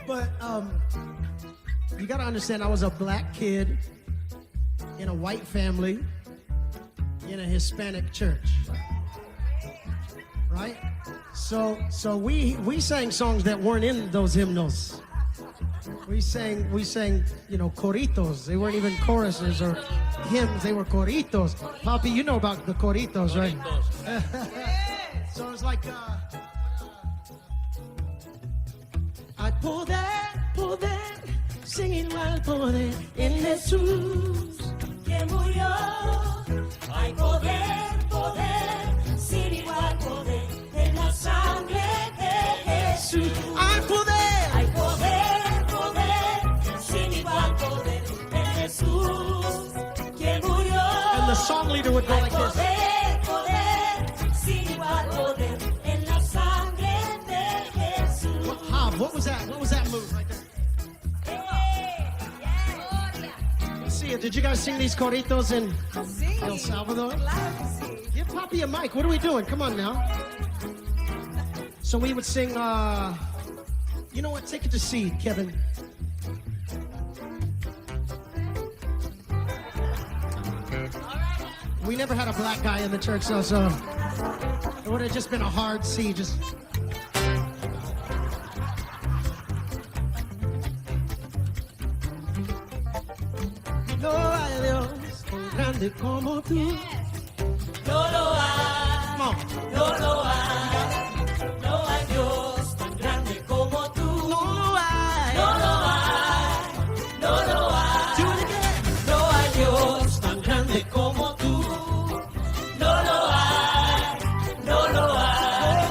But you gotta understand, I was a black kid in a white family in a Hispanic church, right? So we sang songs that weren't in those hymnals. We sang, you know, coritos. They weren't even choruses or hymns. They were coritos. Papi, you know about the coritos, right? So it's like, hay poder, sin igual poder en Jesús que murió. Hay poder, sin igual poder, en la sangre de Jesús. Hay poder, sin igual poder, en Jesús, que murió. and the song leader would go like this. Poder, sin igual poder, en la sangre de Jesús. What was that? What was that move right there? Let's see it. Did you guys sing these coritos in El Salvador? Give Papi a mic. What are we doing? Come on now. So we would sing, you know what? Take it to C, Kevin. We never had a black guy in the church, so it would have just been a hard C. Just. No hay Dios tan grande como tú. No lo hay, Come on. no lo hay, no hay Dios tan grande como tú. No hay. No lo hay, no lo hay. Do it again. No hay Dios tan grande como tú. No lo hay, no lo hay.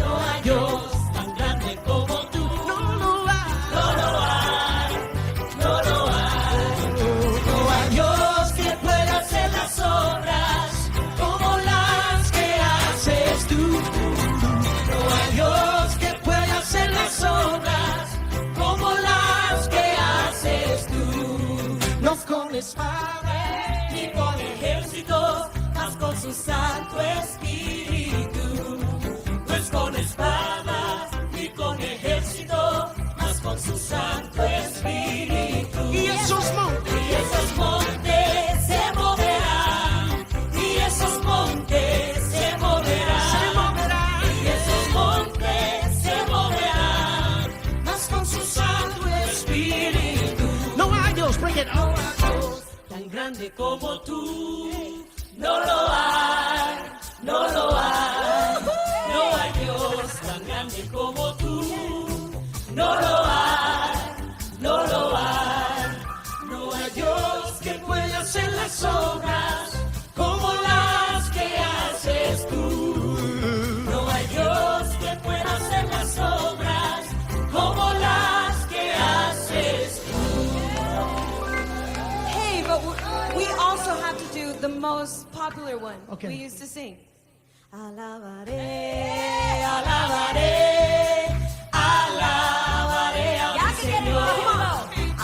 No hay Dios tan grande como tú. No lo hay. No lo hay, no lo hay. No hay Dios que pueda hacer las obras como las que haces tú. No hay Dios que pueda hacer las obras como las que haces tú. No con espada. Ni con ejército, mas con su Santo Espíritu. No es con espadas, ni con ejército, mas con su Santo Espíritu. Y esos montes. Y esos montes se moverán, y esos montes se moverán, y esos montes se moverán, mas con su Santo Espíritu. No hay Dios. Bring it out. Tan grande como tú, no lo hay, no lo hay. No hay Dios tan grande como tú, no lo hay, no lo hay. No hay Dios que pueda hacer las obras como las que haces tú. No hay Dios que pueda hacer las obras como las que haces tú. Hey, but we also have to do the most popular one Okay. we used to sing. Alabaré, alabaré, alabaré a mi Señor.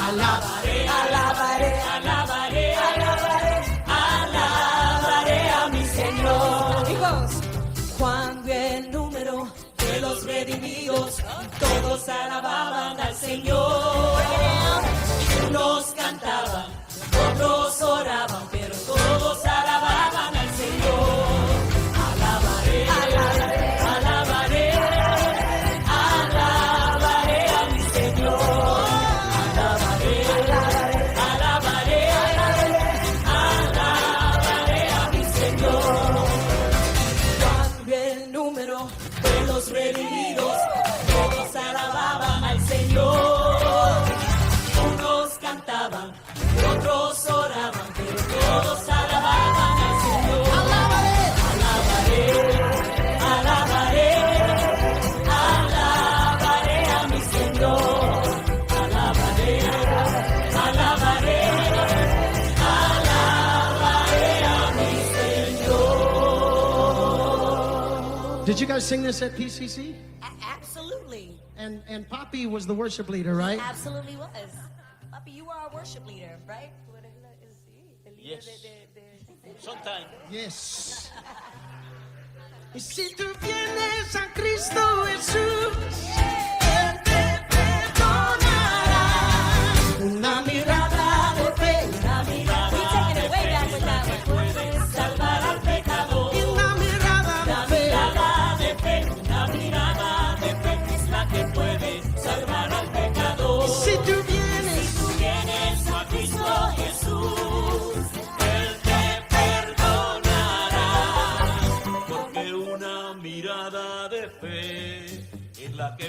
Alabaré, alabaré, alabaré, alabaré, alabaré a mi Señor. It goes. Cuando el número de los redimidos todos alababan al Señor. Unos cantaban, otros oraban, pero todos alababan al Señor. Alabaré, alabaré, alabaré, alabaré a mi Señor. Alabaré, alabaré, alabaré, alabaré a mi Señor. Cuando el número de los redimidos todos alababan al Señor. Unos cantaban, otros oraban, pero todos alababan al Señor. Alabaré, alabaré, alabaré a mi Señor. Alabaré, alabaré, alabaré a mi Señor. Did you guys sing this at PCC? Absolutely. And Papi was the worship leader, right? Absolutely was. Papi, you were our worship leader, right? Yes. Sometimes. Yes. Y si tú vienes a Cristo Jesús, Él te perdona.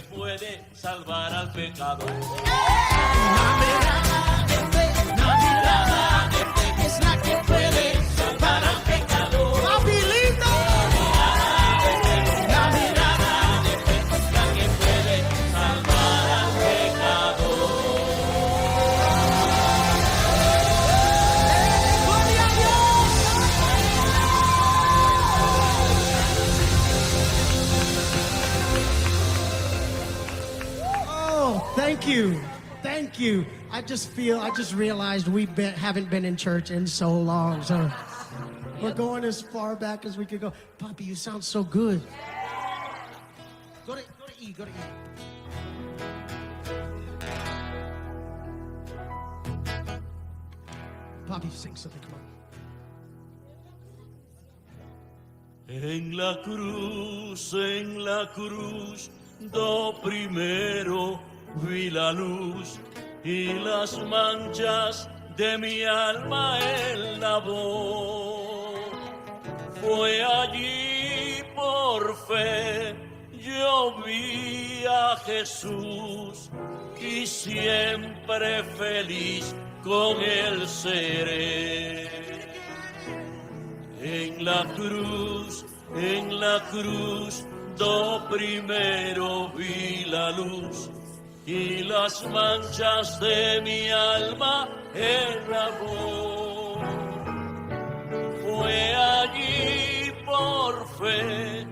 puede salvar al pecador. La mirada de fe es la que puede salvar al pecador. ¡Habilita! La mirada de fe es la que puede salvar al pecador. ¡Gloria a Dios! Oh, thank you. Thank you. I just realized haven't been in church in so long. So we're going as far back as we could go. Poppy, you sound so good. Go to E, go to E. Poppy, sing something, come on. En la cruz, do primero vi la luz y las manchas de mi alma él lavó. Fue allí por fe, yo vi a Jesús y siempre feliz con él seré. En la cruz, do primero vi la luz y las manchas de mi alma él lavó. Fue allí por fe,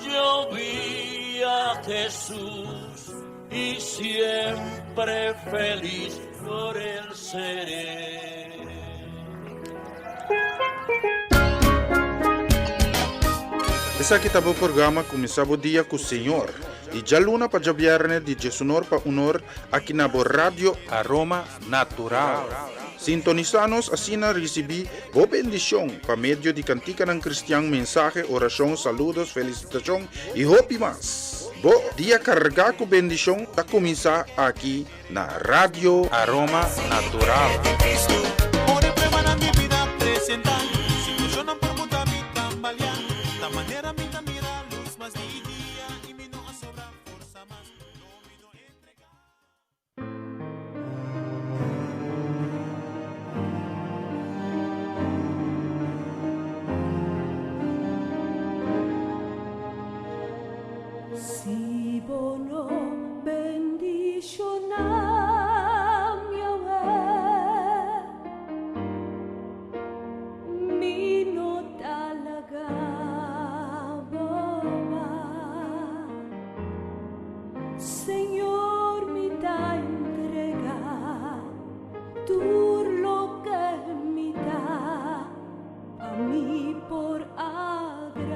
yo vi a Jesús y siempre feliz por él seré. Essa aqui tá o programa começava o dia com o Senhor. E já luna para viernes de Jesunor para unor aqui na Rádio Aroma Natural. Sintonizanos assim na recebi boa bendição para meio de cantica ng cristiano mensagem, oração, saludos, felicitação e hope mas. Bo dia carregar com bendição tá começar aqui na Rádio Aroma Natural. Si bono bendicionam Yahweh, mino talaga boba. Señor, mi da entrega, tú lo que me da a mí por agradable.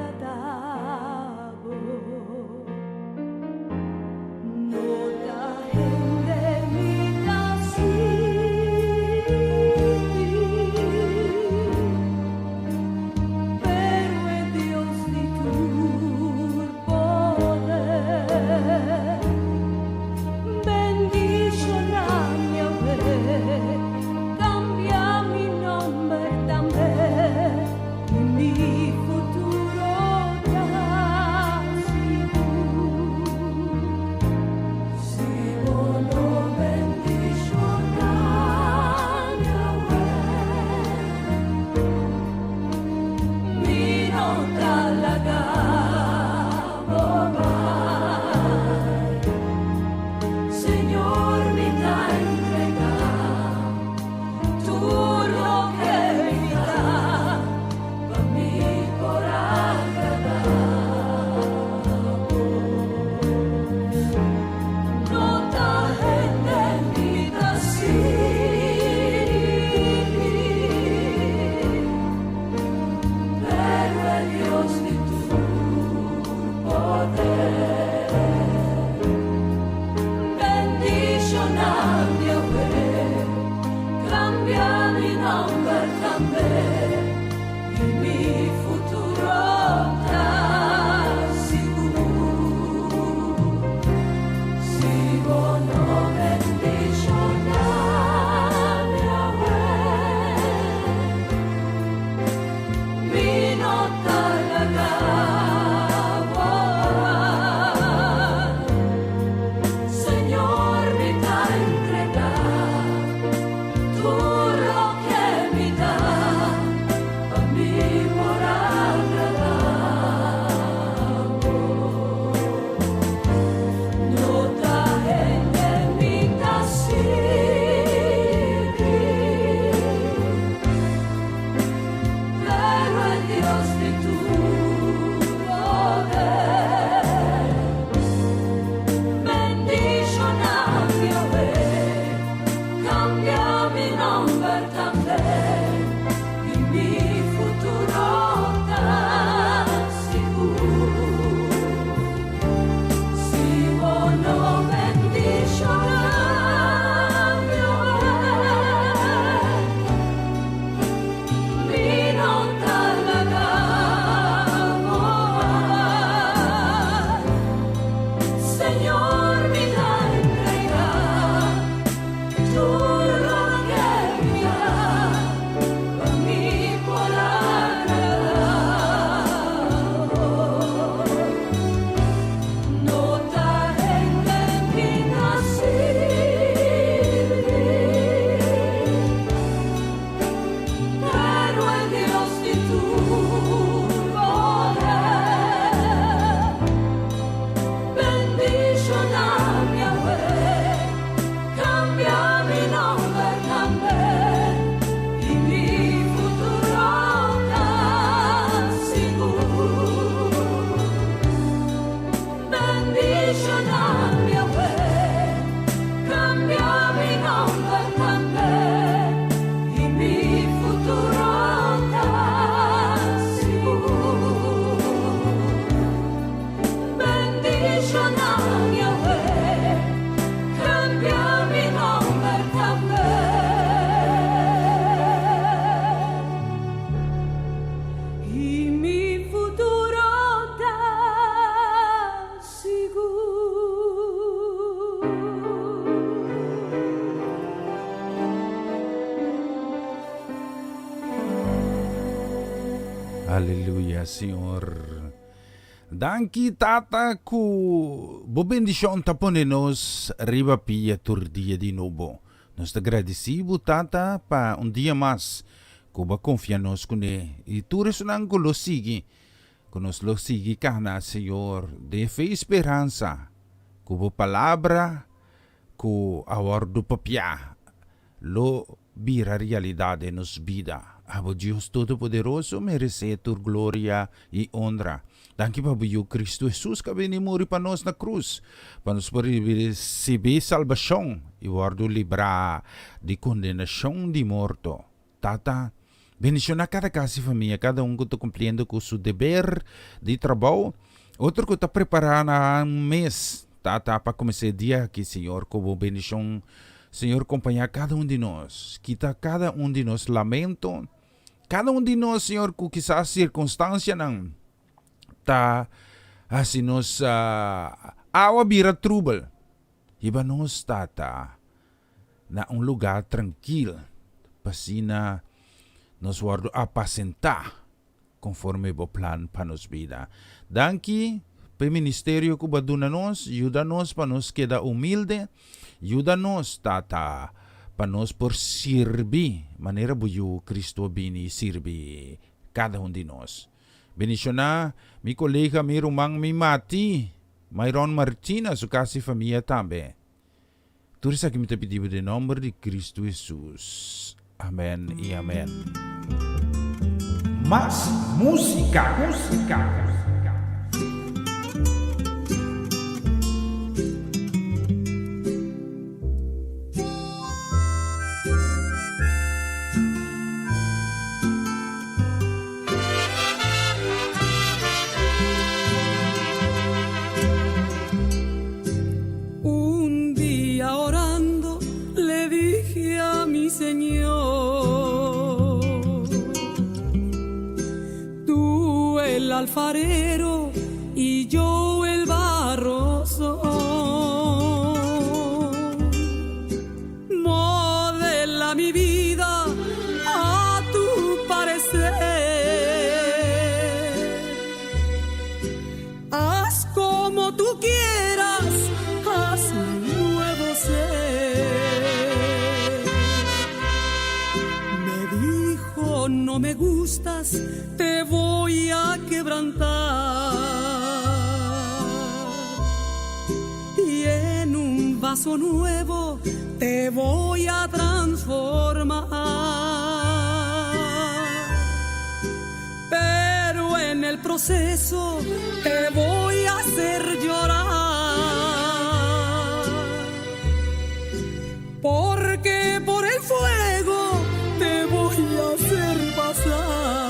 Aleluya, Senhor. Danki tata ku bobendisyon taponenos riba pia turdia di novo. Nos agradecibo tata pa un dia mas kuba confianos kune e tures nang lo sigi. Kunos lo sigi kana, Senhor, de fe esperança. Kubo palabra ku awar do papia. Lo bira realidade nos vida. Abo Dios Todo-Poderoso merece tu gloria e honra. Danke pa buyo Cristo Jesus ka binimuri pa nos na cruz. Panos pa receber salvação e guardo libra de condenação de morto. Tata, bendición a cada casa e família, cada que está cumprindo com seu dever de trabalho. Outro que está preparando um mês. Tata, para começar o dia aqui, Senhor, como bendição. Senhor, acompanhar cada de nós. Quita cada de nós lamento. Cada de nós, Senhor, que quizás circunstância não ta assim nos awa bira trouble. Iba nos tata na lugar tranquilo. Pasina nos guardo apacentar conforme o plan para nos vida. Danke pe ministerio que baduna nos, ajuda-nos para nos queda humilde, ajuda-nos tata para nos por servir, maneira buyo Cristo bini sirvi cada de nós. Bendicionar mi colega mi rumang mi mati, Myron Martina, su casa e família também. Tudo isso aqui me pedido de nome de Cristo Jesus. Amém e amém. Mas música. Un día orando le dije a mi Señor, tú el alfarero y yo el barro soy. Modela mi vida a tu parecer. Haz como tú quieras, haz mi nuevo ser. Me dijo, no me gustas, te voy a quebrantar. Y en un vaso nuevo te voy a transformar. Pero en el proceso te voy a hacer llorar. Porque por el fuego te voy a hacer pasar.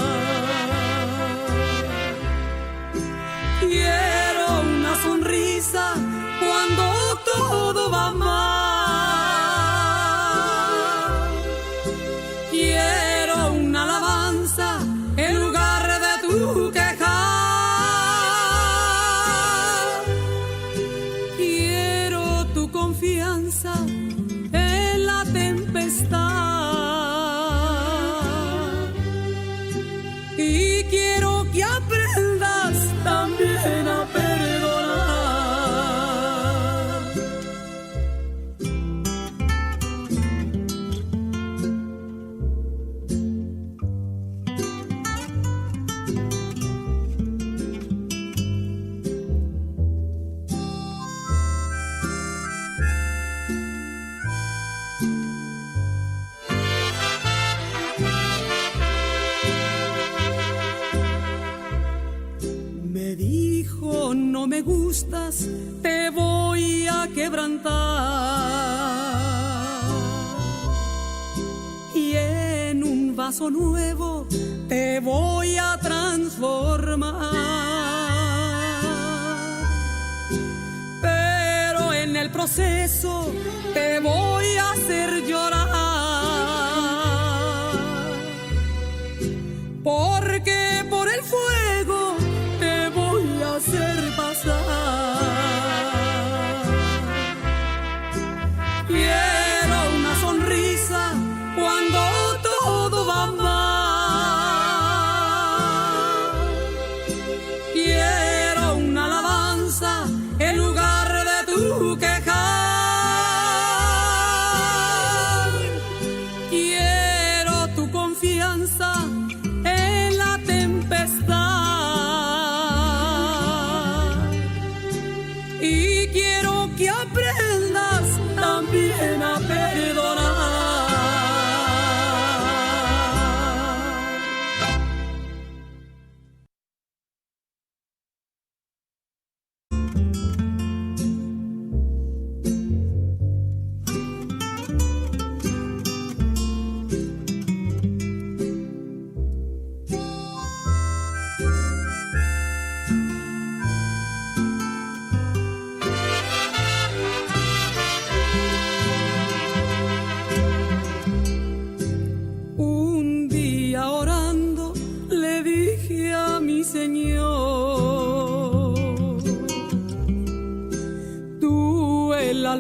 Quiero una sonrisa cuando todo va mal. Quiero una alabanza en lugar de tu quejar. Quiero tu confianza en la tempestad. Y quiero que aprendas también a perdonar. Me dijo, no me gustas, te voy a quebrantar. Y en un vaso nuevo te voy a transformar. Pero en el proceso te voy a hacer llorar. Porque por el fuego te voy a hacer pasar. Quiero una sonrisa cuando todo va mal.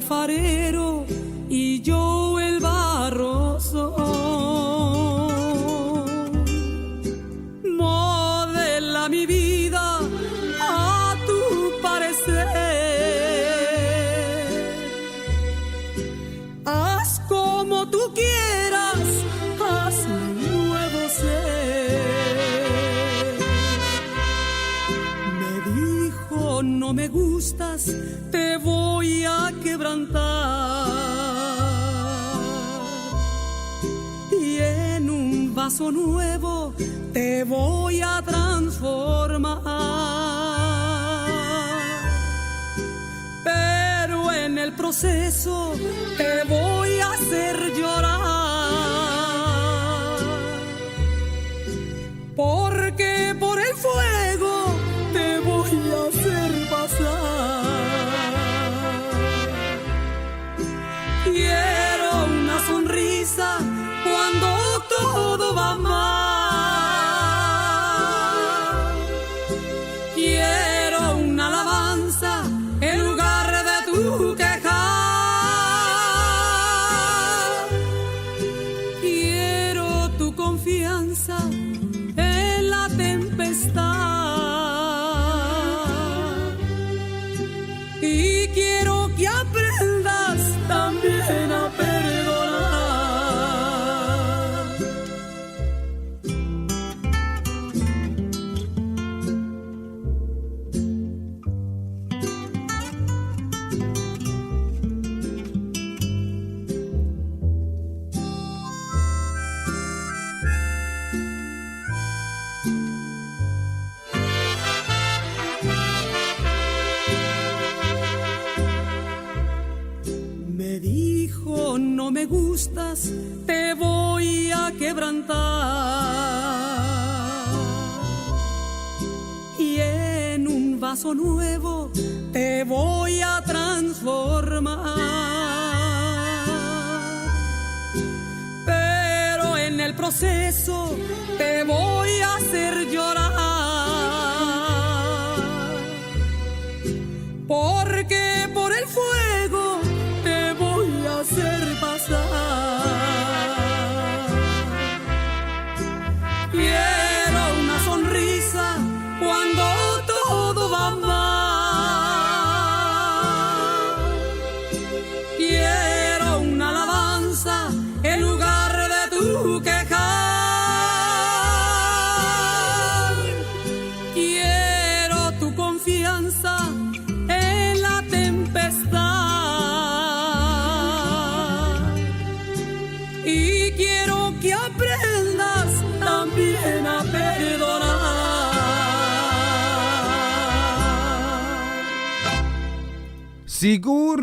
alfarero y yo el barro soy. Modela mi vida a tu parecer. Haz como tú quieras, haz un nuevo ser. Me dijo, no me gustas, te voy a quebrantar. Y en un vaso nuevo te voy a transformar. Pero en el proceso te voy a hacer llorar. Porque por el fuego te voy a hacer pasar. Quiero una sonrisa cuando todo va mal. Quiero una alabanza en lugar de tu quejar. Quiero tu confianza en la tempestad. Y quiero que aprendas también a perdonar. Me dijo, no me gustas, te voy a quebrantar. Y en un vaso nuevo te voy a transformar. Pero en el proceso te voy a hacer llorar. Porque por el fuego te voy a hacer pasar. Quiero una sonrisa cuando todo va mal. Quiero una alabanza en lugar de tu quejar. Quiero tu confianza en la tempestad. Y quiero que aprendas también a perdonar. Sigur,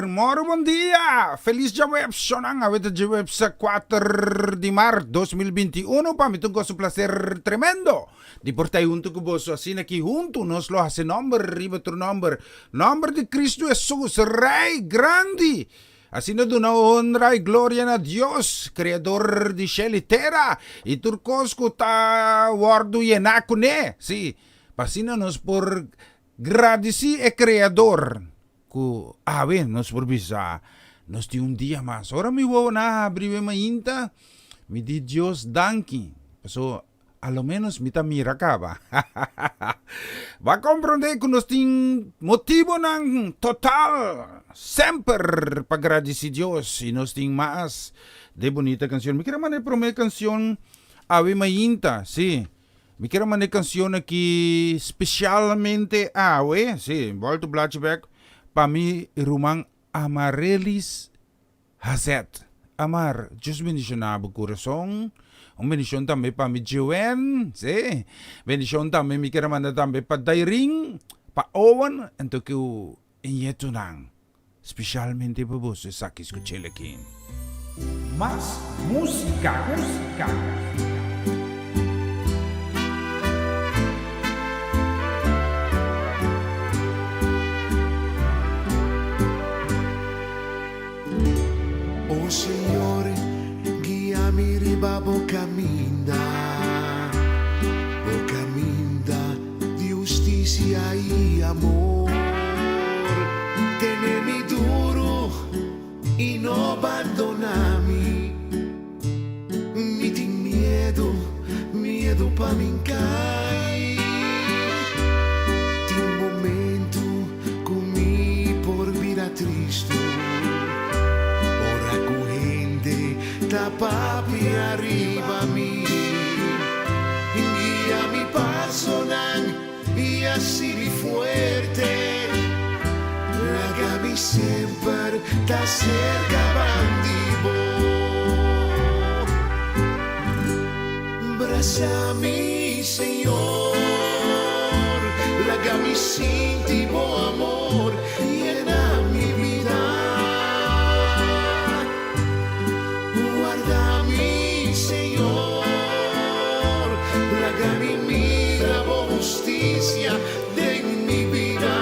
moro bom dia! Feliz Jaweb Sonang, awit Jaweb sa 4 de Mar 2021, pamitong ko sa placer tremendo. Di por tayo junto ko boso, así aquí junto nos lo hace nombre, riba tu nombre de Cristo Jesús, Rey grande. Así nos da honra y gloria a Dios, creador de cielo y tierra, y turcos ko ta wardo yenako ne, sí, pasina nos por gradeci e creador, ku ave nos por bisa, nos di un día más. Ahora mi huevo na abrive mainta, mi di Dios danki, so a lo menos mi tamira acaba. Va a comprender que nos tiene motivo ng total, sempre para agradecer Dios y nos tiene más de bonita canción. Me quiero mandar por una canción ave mainta, sí. Me quiero mandar canción aquí especialmente ave, sí, volto Blatchback, para mí rumang Amarelis Hazet. Amar, Diyos bendicionado corazón. Un bendición también para mi Joanne, sí. Bendición también me quiero mandar también para Dairing, para Owen, entonces que inyeto nang. Especialmente para vos, aquí escuché aquí. Más música. Oh Signore, guíame ribabo caminda de justicia y amor. Tenemi pamingkay Ting momento kumi por vida tristo Ora kuhende tapapi arriba mi Guía mi paso y así fuerte Lagami sempre ta cerca bandibo Abrázame, Señor, lagami sin ti, amor, llena mi vida. Guardami, Señor, lagami mira justicia de mi vida.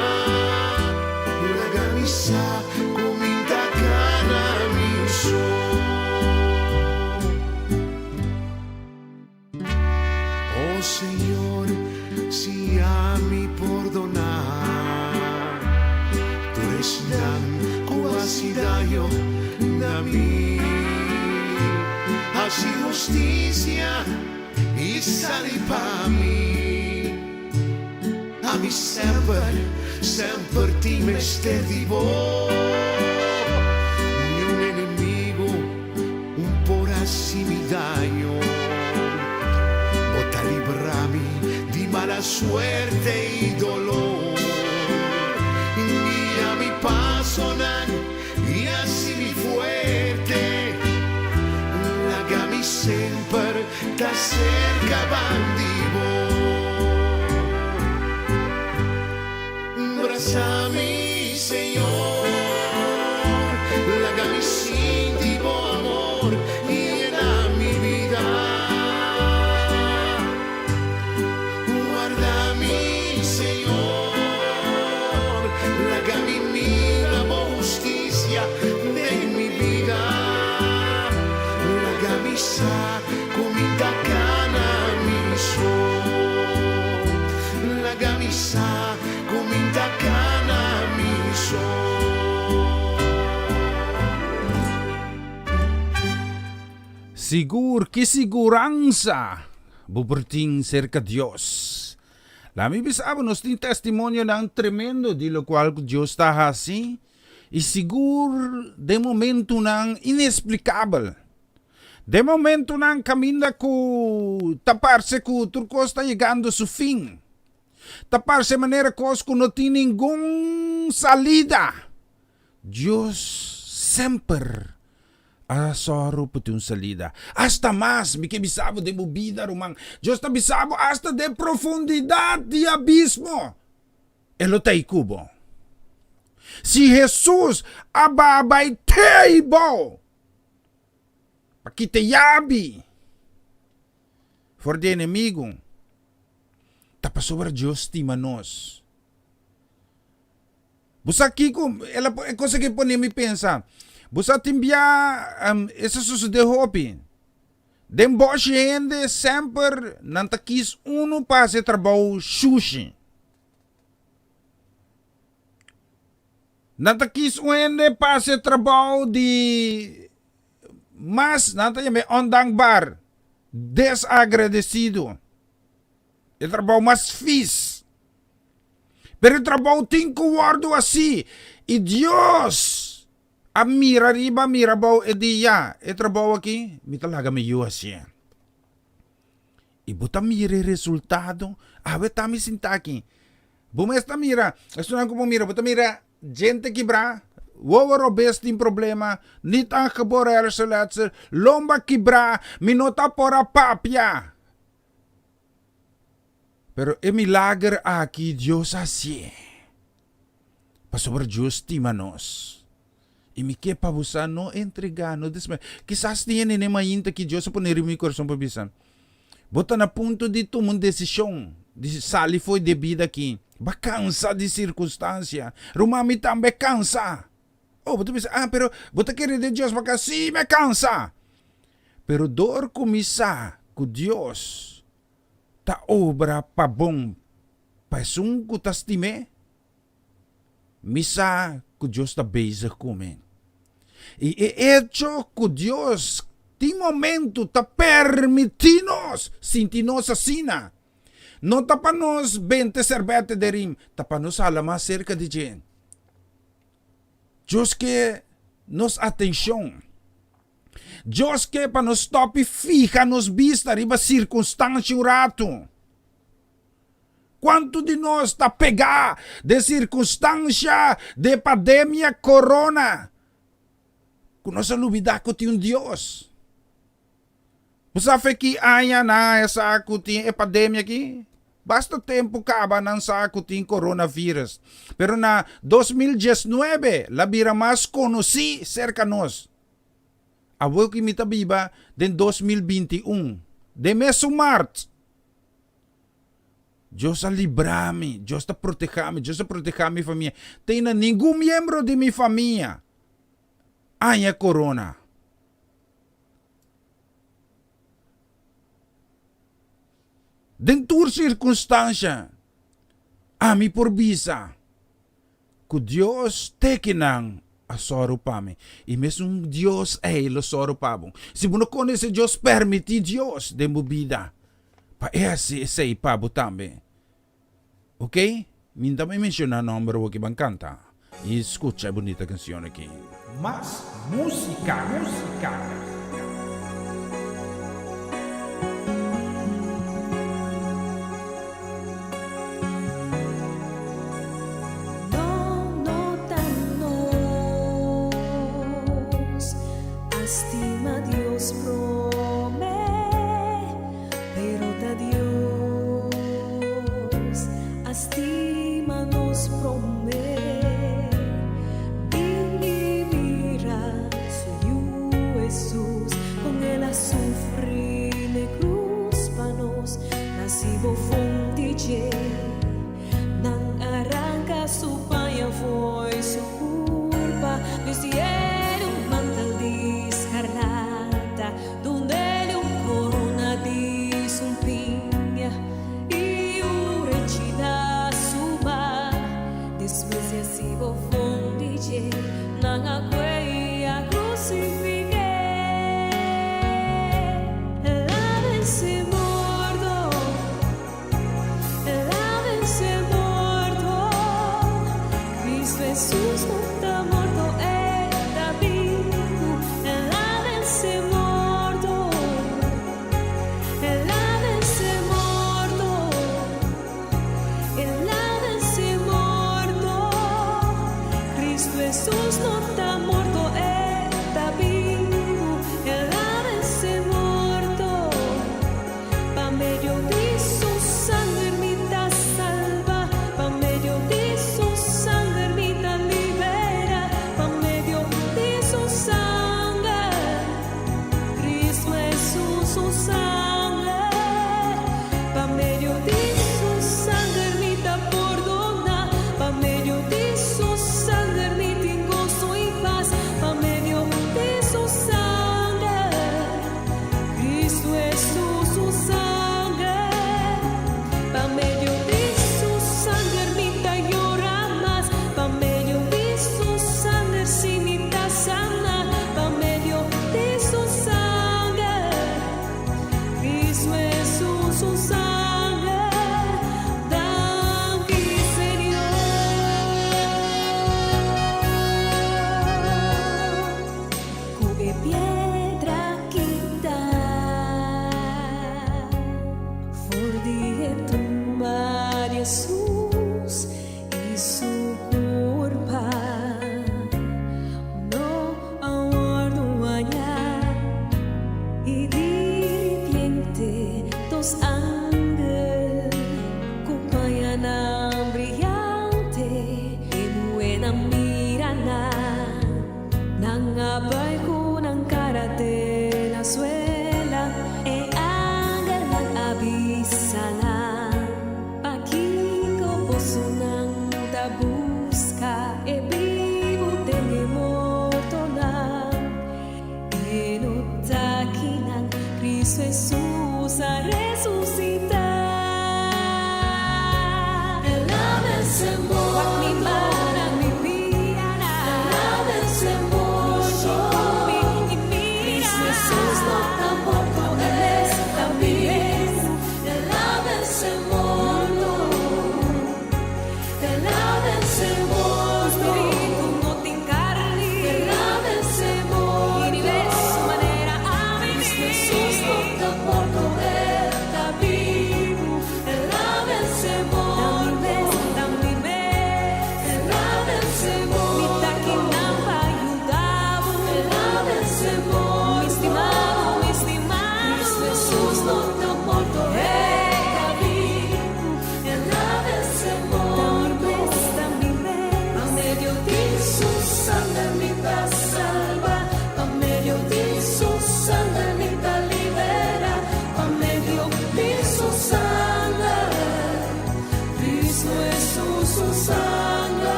Lagami sa kuminta kana mi sol. Oh Señor, si a mí perdonar, tú eres tan cuasidayo de mí. Así justicia y salí para mí. A mí sempre, sempre ti me vivo. Ni un enemigo, un por así mi daño. Librami di mala suerte y dolor. Guía mi paso y así mi fuerte. Lagami sempre ta cerca bandivo. Abbrázame, Señor. Lagami sin ti, amor, llena mi vida. Sa kuminta kana mi sol. La camisa kuminta kana mi sol. Que segurança buberting cerca Dios. La mi bisaba nos tin testimonio ng tremendo di lo cual Dios está assim e seguro de momento ng inexplicable. De momento ng caminda ko taparse ko turco está llegando su fin. Taparse manera cos ko no tiene ningún salida. Dios sempre asoro po yung salida. Hasta más, mi que bisabo de movida rumang. Dios ta bisabo hasta de profundidad de abismo. Elotay kubo. Si Jesus ababay teibo. Pakitayabi for the enemigo. Tapos sobre Diyos ti manos. Busa kiko, ela po, cosa que po mi pensa. Busa timbia, esa susude hopi. Den bo gente sempre nantakis uno pa se trabaho sushi. Nantakis uende pa se trabaho di mas nanta may ondang bar desagradecido. El trabaho mas fis. Pero el trabaho tinko guardo así. Y Dios a mira riba mira bao ediya. El trabaho aquí mi talaga may yuwas yan. Ibuta mire resultado. Awe tami sintaki. Bumesta mira. Esto na ko mira. Buta mira. Gente kibra. Wawaro best in problema, nitang kaborer sa latser, lomba kibra, minota pora papya. Pero emilager aki Diyos asye. Pasober Diyos ti manos. Imike pabusan no entregano desme. Kisas niya nene mayinta ki Diyos po nirimi korson pabisan. Bota na punto dito mong desisyon. Sali foi de vida ki. Bakansa di circunstancia. Rumami tambe kansa. Oh, betul bisa. Pero betul kira de Dios maka si me cansa. Pero dor kumisa ku Dios ta obra pa bom pasung ku tastime. Misa ku Dios ta beza kumen. E hecho ku Dios Ti momento ta permitinos sintinos asina. No tapanos 20 serbete de rim, tapanos alama cerca de gente. Diyos que nos atención. Diyos que para nos topi fija nos vista riba circunstância um rato. Quanto de nós está pegar de circunstância de pandemia corona? Com nossa lubida com um Deus. Você vê que aia na essa acutin epidemia aqui? Basta tempo acaba ng sa acutin coronavírus. Pero na 2019, labira mas conheci cerca nos. Abo que mita biba den 2021. De meso March. Diyos a librami, Diyos a protejami, Diyos a protejami família. Tem na nenhum membro de minha família. Aya corona. Dentro circunstância, ami por bisa, que Deus tekinang asoro pami. E mesmo Deus é lo soro pabong. Se você não conhece Deus, permite Deus de movida. Pa esse pabo também. Ok? Minta me mencionar número que van canta. E escucha a bonita canção aqui. Mas música. Estima Dios prome, pero da Dios estima nos prome. Vini mira su Jesús, con él a sufrir de cruz panos, nasibo fontiche, nan arranca su paña foi su culpa, vestieron un mantel de escarlata, donde le un corona di sumpinha e un recida suma, después de así vo fondice, nan a quei a crucifique, lávense morto, Cristo Jesús no está morto, está vivo, lávense morto, Cristo Jesús no está morto, está vivo.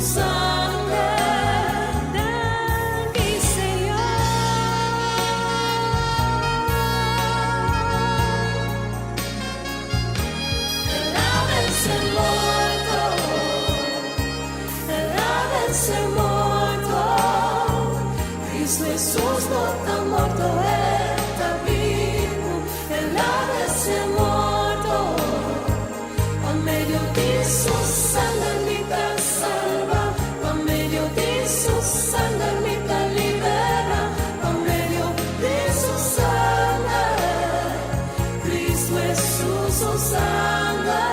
sangre. Danke, Señor. Él ha muerto. Él ha muerto. Cristo Jesús no está muerto, está vivo. Él ha muerto. A medio de su sangre mi salva, a medio de su sangre mi libera, a medio de su sangre, Cristo Jesús su sangre,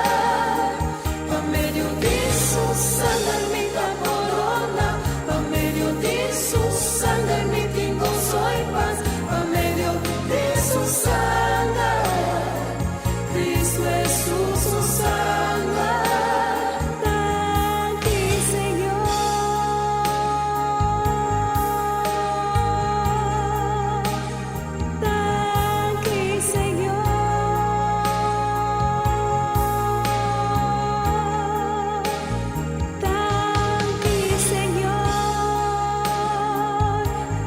a medio de su sangre mi corona, a medio de su sangre mi tengo soy paz, a medio de su sangre, Cristo Jesús su sangre. Danke, Señor. Danke, Señor. Danke, Señor.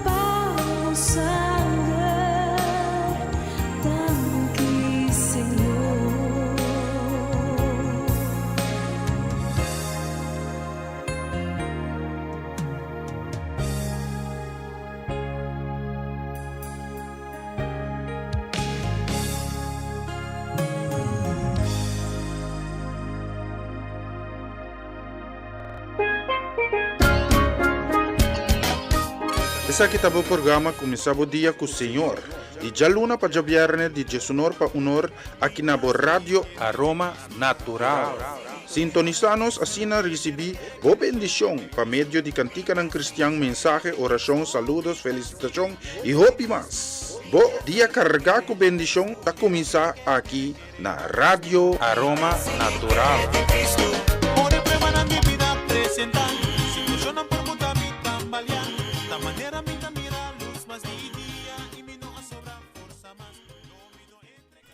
Por sangre. Danke, Señor. Essa kita po programa começava o dia com o Senhor. E já luna para jabiarne de Jesunor para unor aqui na Rádio Aroma Natural. Sintonizanos assina recebi boa bendição para meio de cantica ng Cristian mensaje, oração, saludos, felicitação e hope mas. Bo dia carga com bendição tá começar aqui na Rádio Aroma Natural. Por el prueba na mi vida presentar, situación no permuta mi tambalear, da manera mi mira luz más dia y mi no sobra força más, no mi no entre.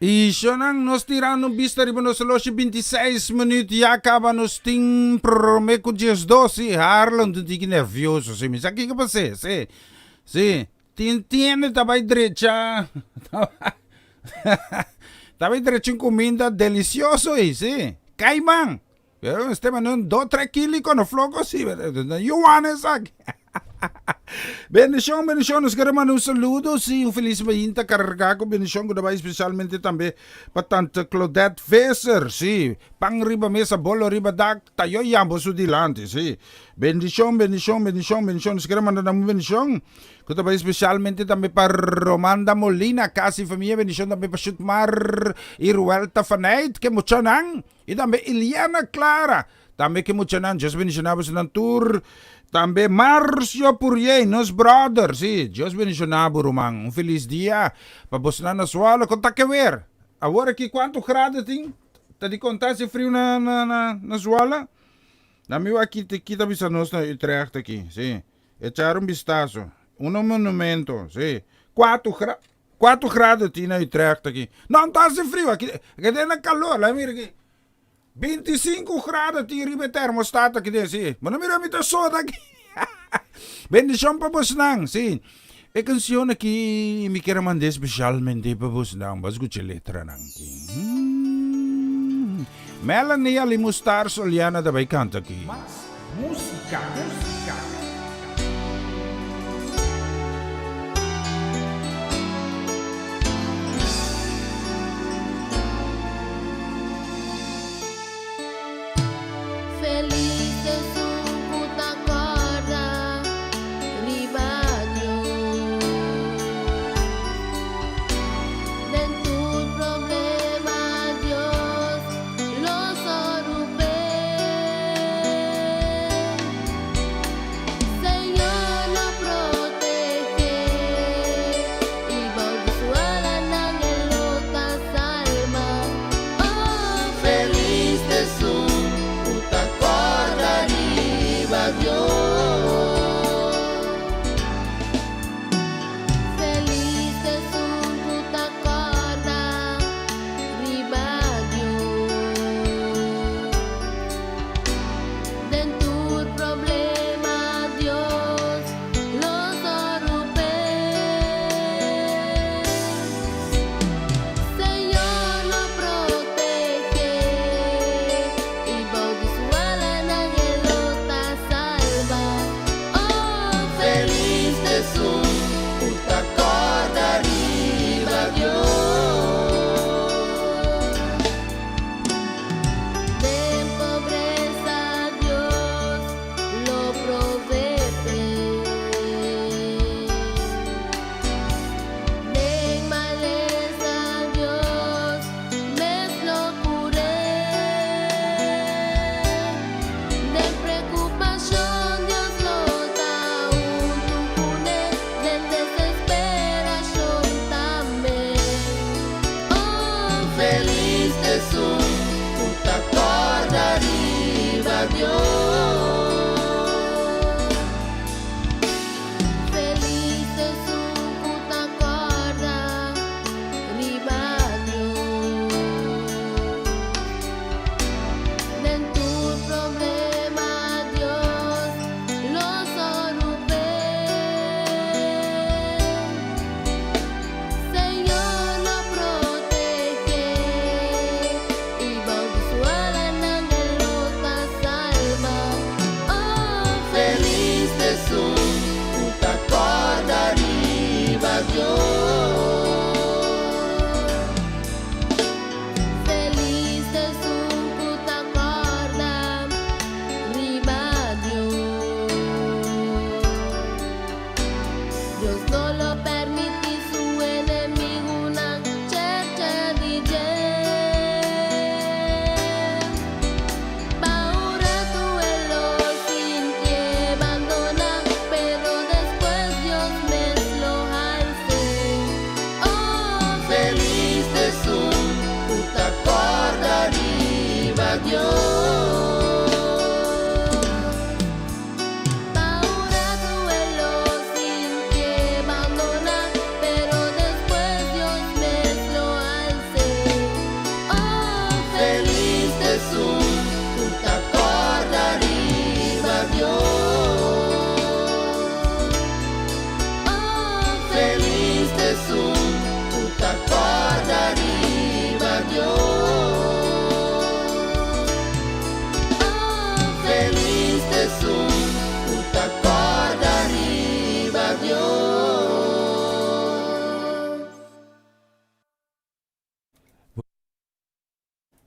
E siya nang nos tirano bista riba nos losi 26 minutos e acaba nos ting prome com dias 12 harlon tu tiki nervioso se me aqui que você se tiene tabay derecha tabay derecha comida delicioso e se caimán pero este manon 2-3 kilo con o floco si you want it Bendição, nos queremos um saludo, sim, feliz manhã, carregar com bendição, que vai especialmente também para tanta Claudette Fesser, sim, pang riba mesa, bolo riba dak, tayo yambo sudilante, sim. Bendição, nos queremos mandar uma bendição, que vai especialmente também para Romanda Molina, casa e família, bendição também para Chutmar e Ruelta Fanait, que muito nang, e também Eliana Clara, também que muito nang, Deus bendicionava se tour. Também Marcio Purrier, nos brothers, sim. Deus bendicionado, Romang. Feliz dia. Para você na suala, conta que ver. Agora aqui, quanto grado tem? Tá de contar se frio na suala? Na minha aqui, kita bisa nós na Utrecht aqui, sim. Echar vistazo. Monumento, sim. 4 grados tem na Utrecht aqui. Não tá se frio aqui. Aqui tem na calor, lá mira aqui. 25 grados tem riba termostato aqui dentro, sim. Mas não mira muito soda aqui. Bendição para você, sim. E canção aqui, me quero mandar especialmente para você, mas escute a letra, Melanie Alimustar Soliana da vai canta aqui. Música. Feliz de su puta corda, ribadio. De tu problema, Dios lo sorbe.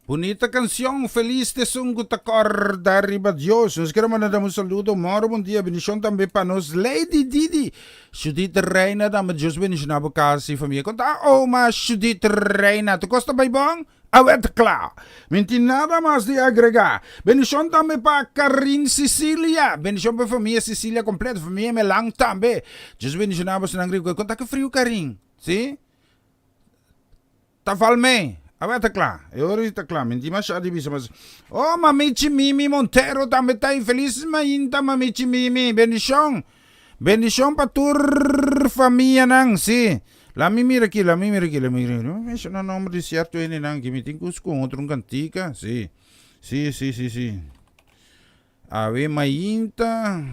Bonita canción, feliz de sungo tacorda arriba Dios. Nos queremos mandar un saludo, moro, bom dia, bendición también para nos Lady Didi. Judith Reina, dame Dios bendición a bocasi familia. Conta, oh, mas Judith Reina, ¿te costa baibong? Awet claro. Menti nada más de agregar. Bendición también para Karin Cecilia. Bendición para familia Cecilia completa, familia Melang también. Dios bendición a vos en Angrigo. Conta que frio, Karin. ¿Sí? Tafalme. Avete claro, ahorita claro, menti masyado bisa mas. Oh, Mamichi Mimi Montero, também tá feliz mainta Mamichi Mimi, bendição. Bendição para tur família nang, si. La mimira aqui. Não, mas não nome de certo ele nang, que me tem que com outro cantica, si. Si. Ave mainta.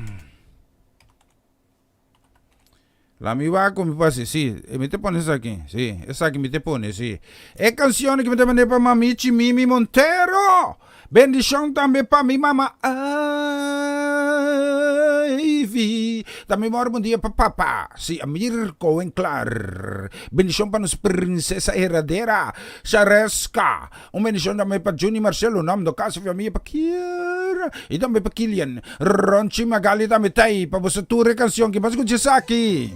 La mi va con mi pase, sí, me te pones aquí, sí, esa que me te pones, sí. Es canción que me te mandé para Mamichi Mimi Montero. Bendición también para mi mamá Ivy. También moro bom dia para papá, sí, Amir Cohen Clar. Bendición para nos princesa heredera, Shareska. Bendición también para Juni Marcelo, nome do caso família para Kier. E também para Kilian, Ronchi Magali também tá aí, para você tua canção que vas escutar aqui.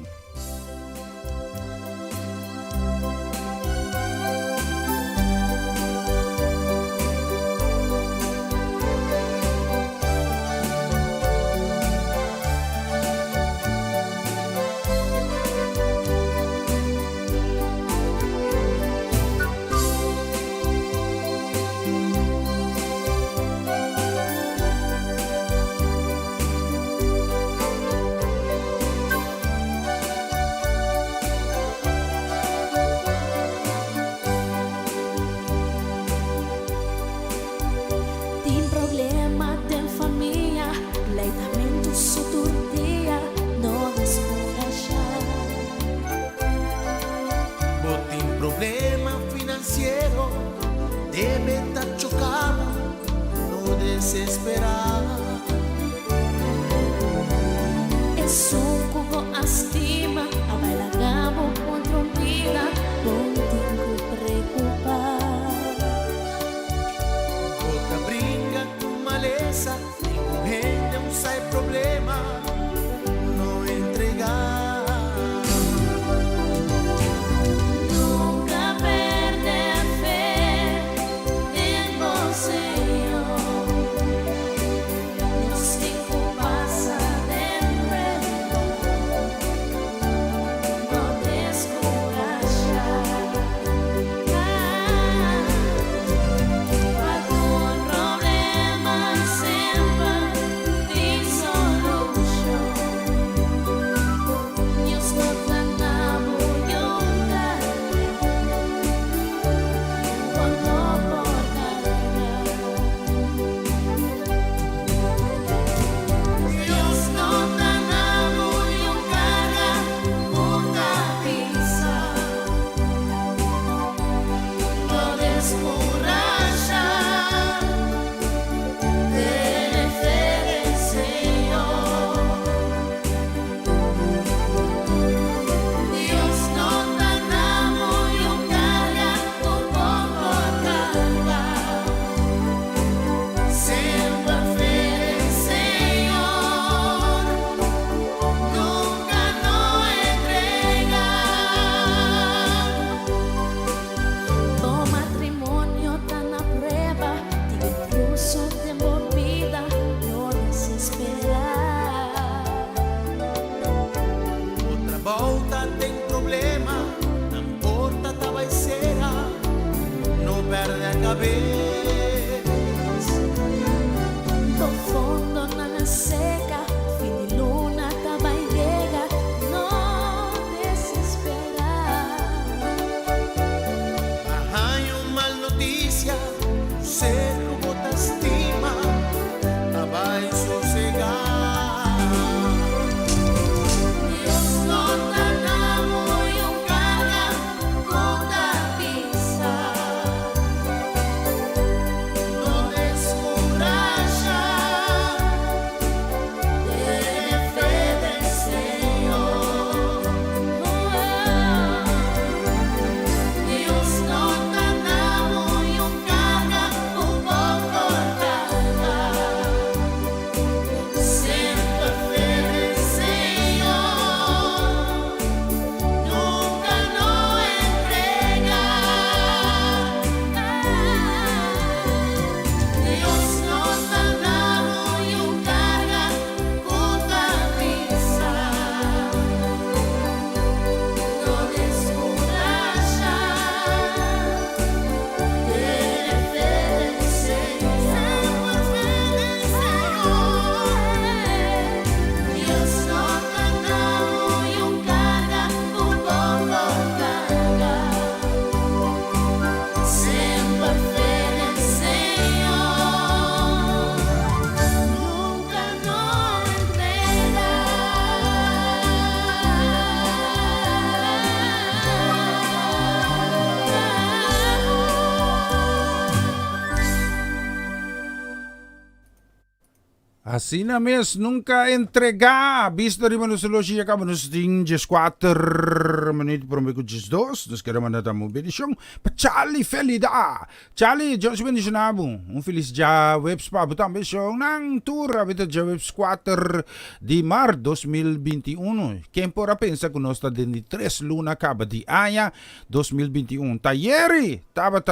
Assim na mes, nunca entregar. Visto rin manos logia ka manos ding 4 menit por meio 2. Nos quero mandar mo bendição pa Charlie Felida. Charlie, Deus bendicionado. Feliz dia webs pa butang bendição nang tura bito dia webs 4 de mar 2021. Quem pora pensa que nós está dentro de 3 luna acaba de aya 2021. Tayeri, tava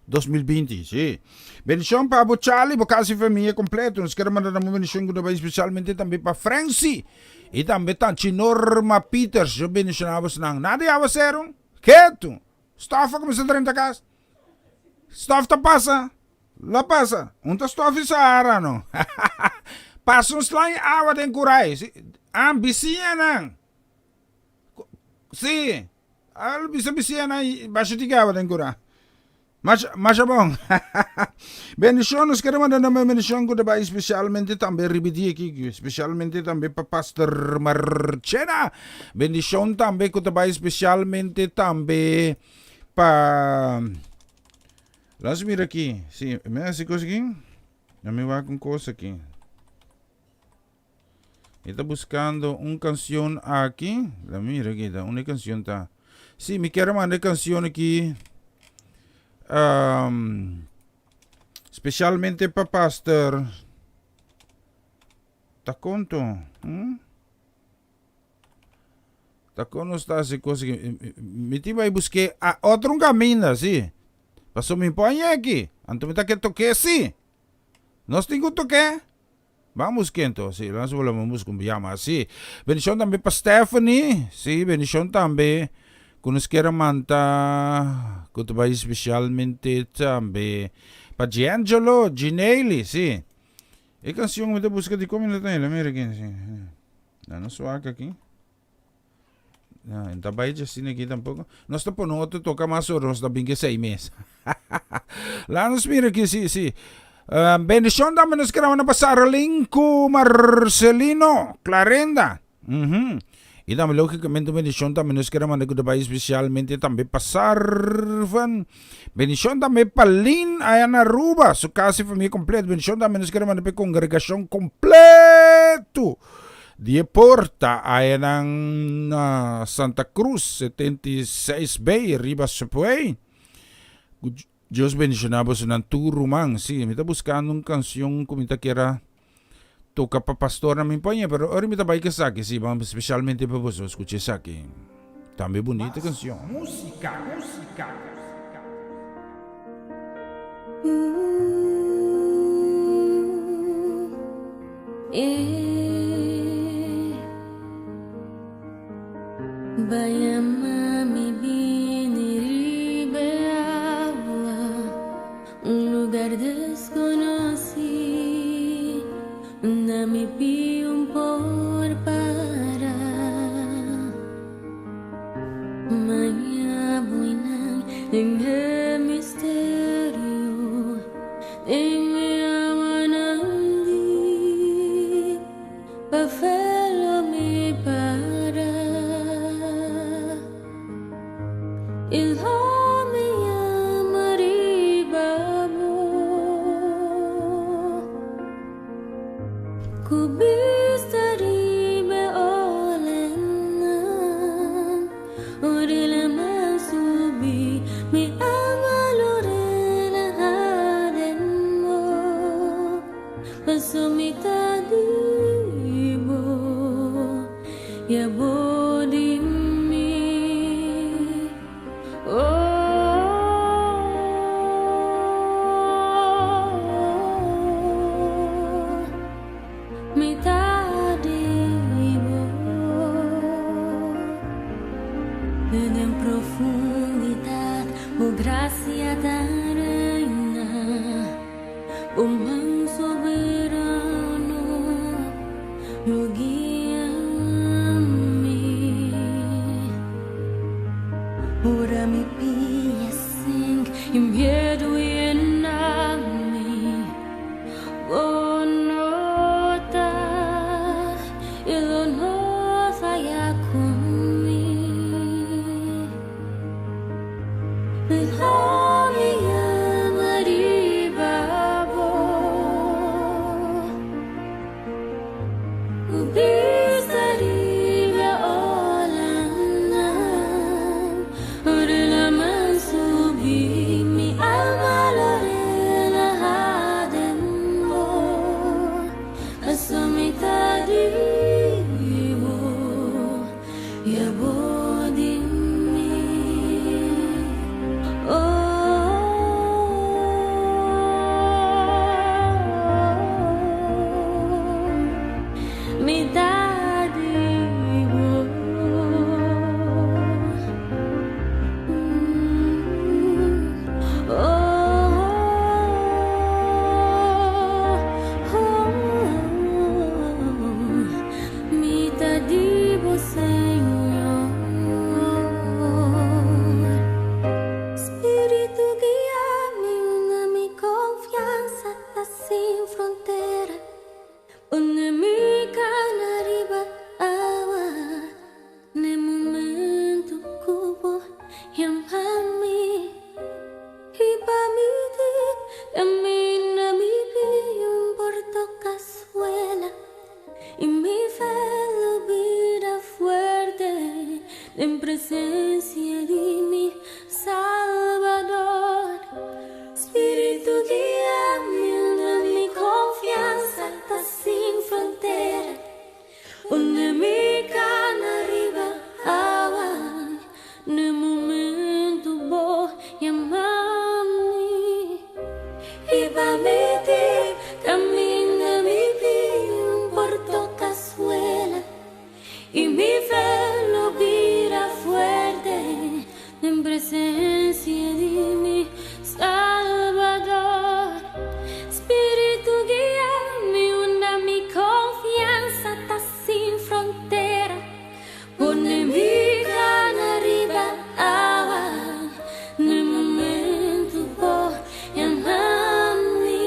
2020, sim. Bendição para Abu Charlie, para casa e família completa. Nós queremos mandar uma bendição especialmente também para Francie. E também para Norma Peters. Eu bendicionamos nang Nadia Avacero. Quieto. Stoffa como se 30 cas. Stoffa passa. La passa. Unta stoffa sa ara, no? Passa uns lang awa den kuray. Ambisiya nang. Si. Bisa-bisiya na. Baso tigawa den kuray. Machabong. Bendición, nos queremos dar una bendición que va especialmente también ribidi aquí, especialmente también para Pastor Marchena. Bendición también que va especialmente también para... Vamos mirar aquí. Sí, me hace cosa aquí. Ya me va con cosa aquí. Está buscando una canción aquí. La mira aquí, una canción está. Sí, me quiero mandar canción aquí. Specialmente para Pastor Taconto. Taconto está se coisa que me tive busquei a outro caminho, sim. Passou me põe aqui. Anto me tá que toque, sim. Nós temos que toque. Vamos que então, sim. Nós vamos com biama, sim. Bendição também para Stephanie, sim. Bendição também. Kung nos quer manta, kung vai especialmente também para Giangelo, Ginelli, sim. E canção me busca de como ele tem, mira aqui, sim. Não suaca aqui. Não, tá bem assim aqui tampouco. Nós tá pondo outro toca mais oros da bem que 6 meses. Lá nos mira aqui, sim, sim. Bendição também nos quer manda passar Linko Marcelino, Clarenda. E também, logicamente, bendição também nos queremos mandar especialmente também passar bendição também para Lin Ayanaruba, sua casa e família completa. Bendição também nos queremos mandar para congregação completo de Porta, aí na Santa Cruz, 76B, Ribas Sepuey. Deus bendicionamos na Turumang. Sim, me está buscando uma canção como está queira. Toca pa pastor namin po niya, pero ori mita baik sa akin, si especialmente pa vos, escuche sa akin. También bonita canción. Música. Vaya mami biniribe agua, un lugar desconocido. Dame pium por para Maya buinang Nenghe misterio Nenghe amanandi Pafelo mi para Ilhami amaribabo Kubistari be olenan Orila masubi mi amalorena hadenmo Pasumita dibo Ya bodimi Profundidad, oh gracia tan reina, oh man soberano, lo guía a mí. en presencia de mi Salvador. Espíritu guíame, mi confianza está sin frontera, donde mi cana arriba agua, en momento voy a amarme y va a meter camina mi vida por toda cazuela y mi fe lo vira fuerte en presencia de mi Salvador. Espíritu guíame, una mi confianza está sin frontera, pone mi cana arriba agua, en el momento voy a amarme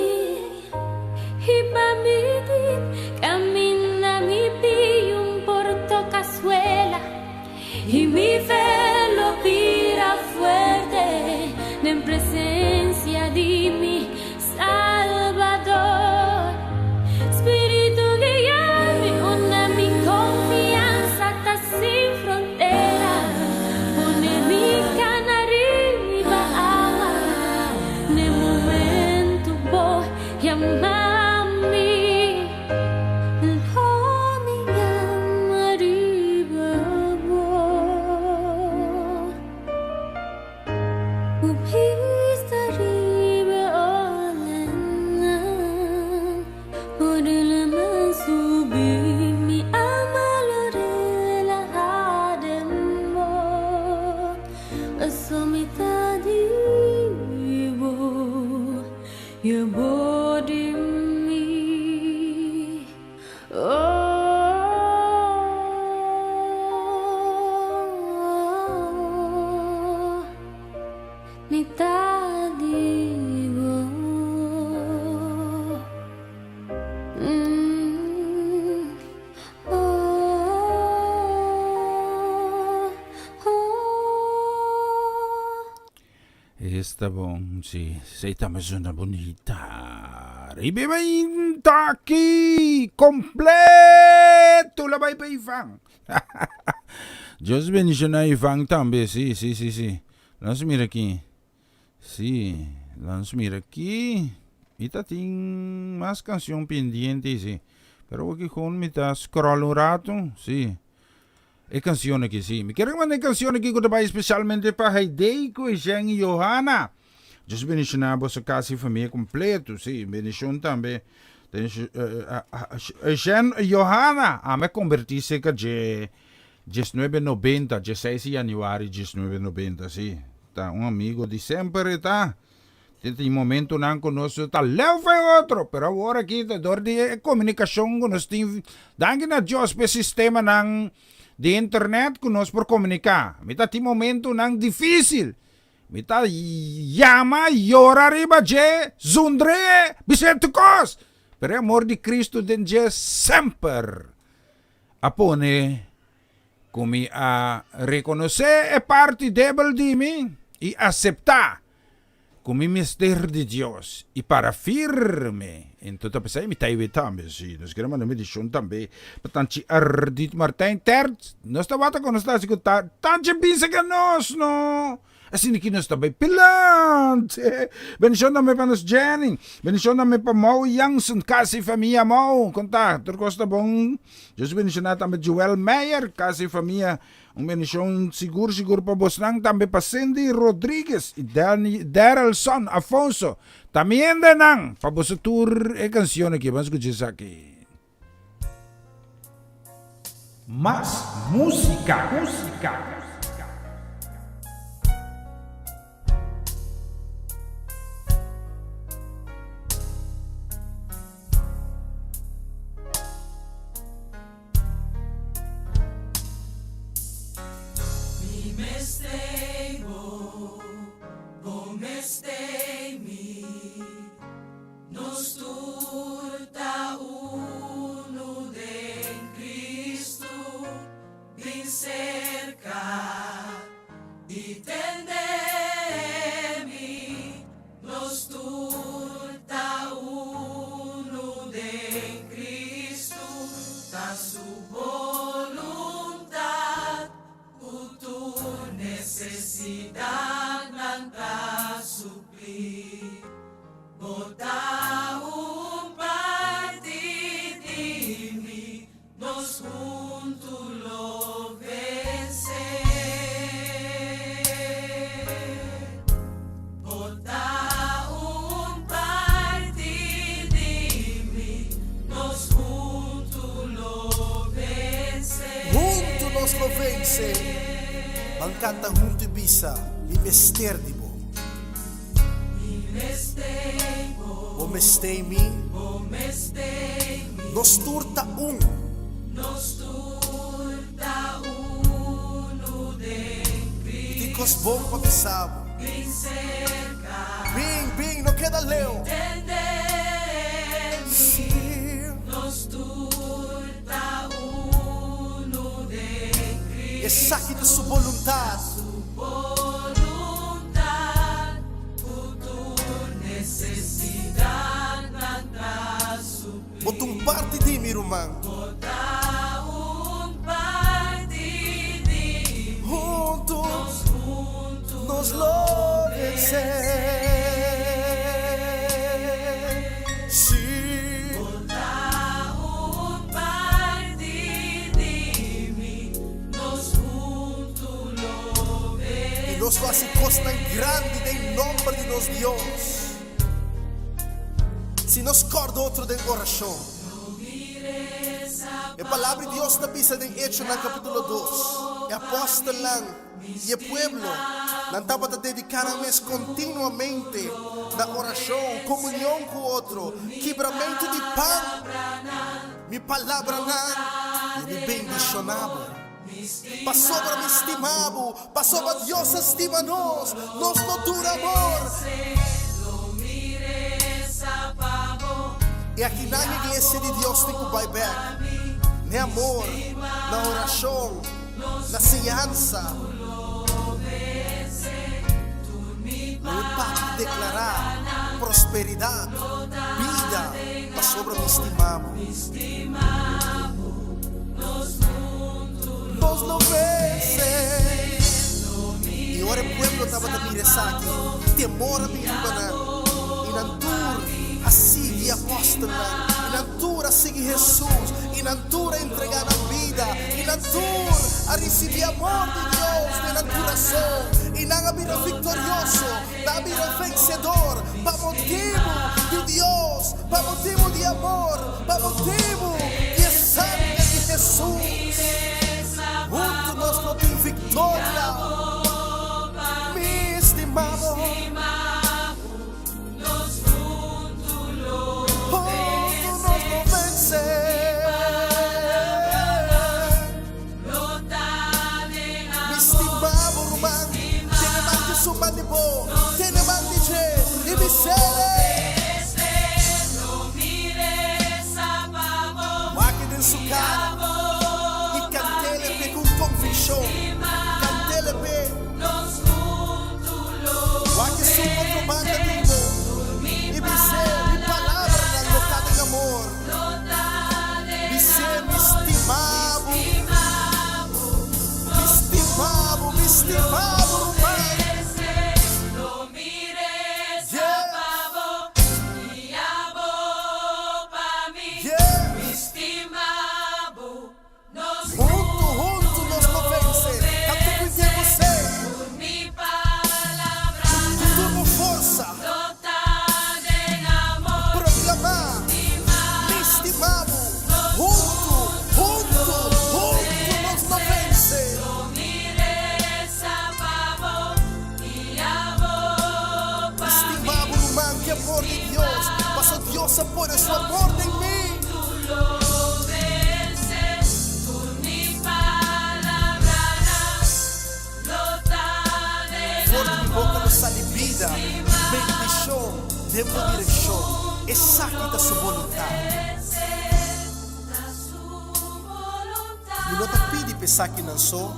y pa' mi vida camina mi pillo por toda cazuela y mi fe lo vira fuerte en presencia de mi Salvador. Espíritu guíame, una mi confianza está sin frontera, pone mi cana arriba agua, en el momento voy a amarme, el hombre llama arriba voy. Upista arriba olena, por el man subir mi alma lo relajademo, asomita divo, ya body me, Nita digo, Está bom, sí. Se estamos una bonita. Ribebainta aqui, completo la vai Iván. Dios bendiga a Iván también, sí. Vamos mirar aqui. Sí, vamos mirar aqui. E tem mais canção pendiente, sí. Pero aqui com me tá scroll um rato, sí. E canção aqui, sim. Me quero mandar canção aqui que eu trabalho especialmente para Heideiko e Jean e Johanna. Deus bendiga a vossa casa e família completo, sim. Bendição também. Jean e Johanna, a me converti cerca de 1990, 16 de januário de 1990, sim. Tá, amigo de sempre, tá? Tem momento não conosco, tá, leva outro, pero agora aqui, dor de comunicação, nós temos, danke na Deus, para sistema não de internet conosco por comunicar. Mita ti momento nang difícil. Mita llama, llora arriba je, zundre, biseto cos. Pero amor de Cristo den je sempre. Apone, come a reconocer e parte debel di mi e acceptar come mister de Deus e para firme em toda pessoa e me taiwe também, sim. Nós queremos uma medição também. Portanto, Ardit Martin Terz, nós estamos com nós está escutar, tanto pensa que nós não. Assim que nós estamos pilante. Bendição também para nós Jenny, bendição também para Mau Youngson, casa e família Mau, contato, tudo está bom. Jesus bendição também Joel Meyer, casa e família. Bendição seguro para vos também para Cindy Rodrigues e Darrelson Afonso. Também nang para vos tour e canção aqui, vamos escutar aqui. Mas música. Su voluntad, necesidad nanta suplir. Bota partidimi, nos juntos lo vencer. Bota partidimi, nos juntos lo vencer. Juntos nos lo vence. Mangkanta junto Ibiza, mi mester di bo. O mestei mi, nos turta Ticos bom papisabo. Bing, no queda leo. Sí. Esa que su voluntad. Botong parte di mi rumang. Juntos nos lo vencer. Sí. Y nos lo hace cosa tan grande en nombre de nos Dios. Se nos corda outro de oração. A palavra de Deus na pista em Hechos no capítulo 2. É apóstolo e o pueblo não estava a dedicar a mês continuamente na oração, comunhão com o outro, quebramento de pão. Minha palavra não, me bendicionava. Passou para me estimava, passou para Deus estima nós não dura amor. E aqui na igreja de Deus tem que vai back. No amor, na oração, na ciência. No impacto de declarar prosperidade, vida, para sobre me estimamos. Nos lo vence. E ora o pueblo estava a mirar aqui. Temor a minha irmã. E na a seguir apóstolo, e na altura a seguir Jesus, e na altura a entregar a vida, e na altura a receber amor de Deus, e na coração, e na vida vitorioso, na vida vencedor, para motivo de Deus, para motivo de amor, para motivo de sangue de Jesus. Juntos nós não temos vitória, me estimamos. Tiene más dice y mi no mires a pavo. Guáquete en su cara y cantele con convicción. Cantele guáquete su otro mandativo y dice mi palabra en local en amor. Dice mi estimado, mi estimado. Por su amor en mí. Tú lo vences, tú mi palabra Por mi boca no sale vida, bendición, de mi dirección, exacta su voluntad. Y no te pide pensar que no soy,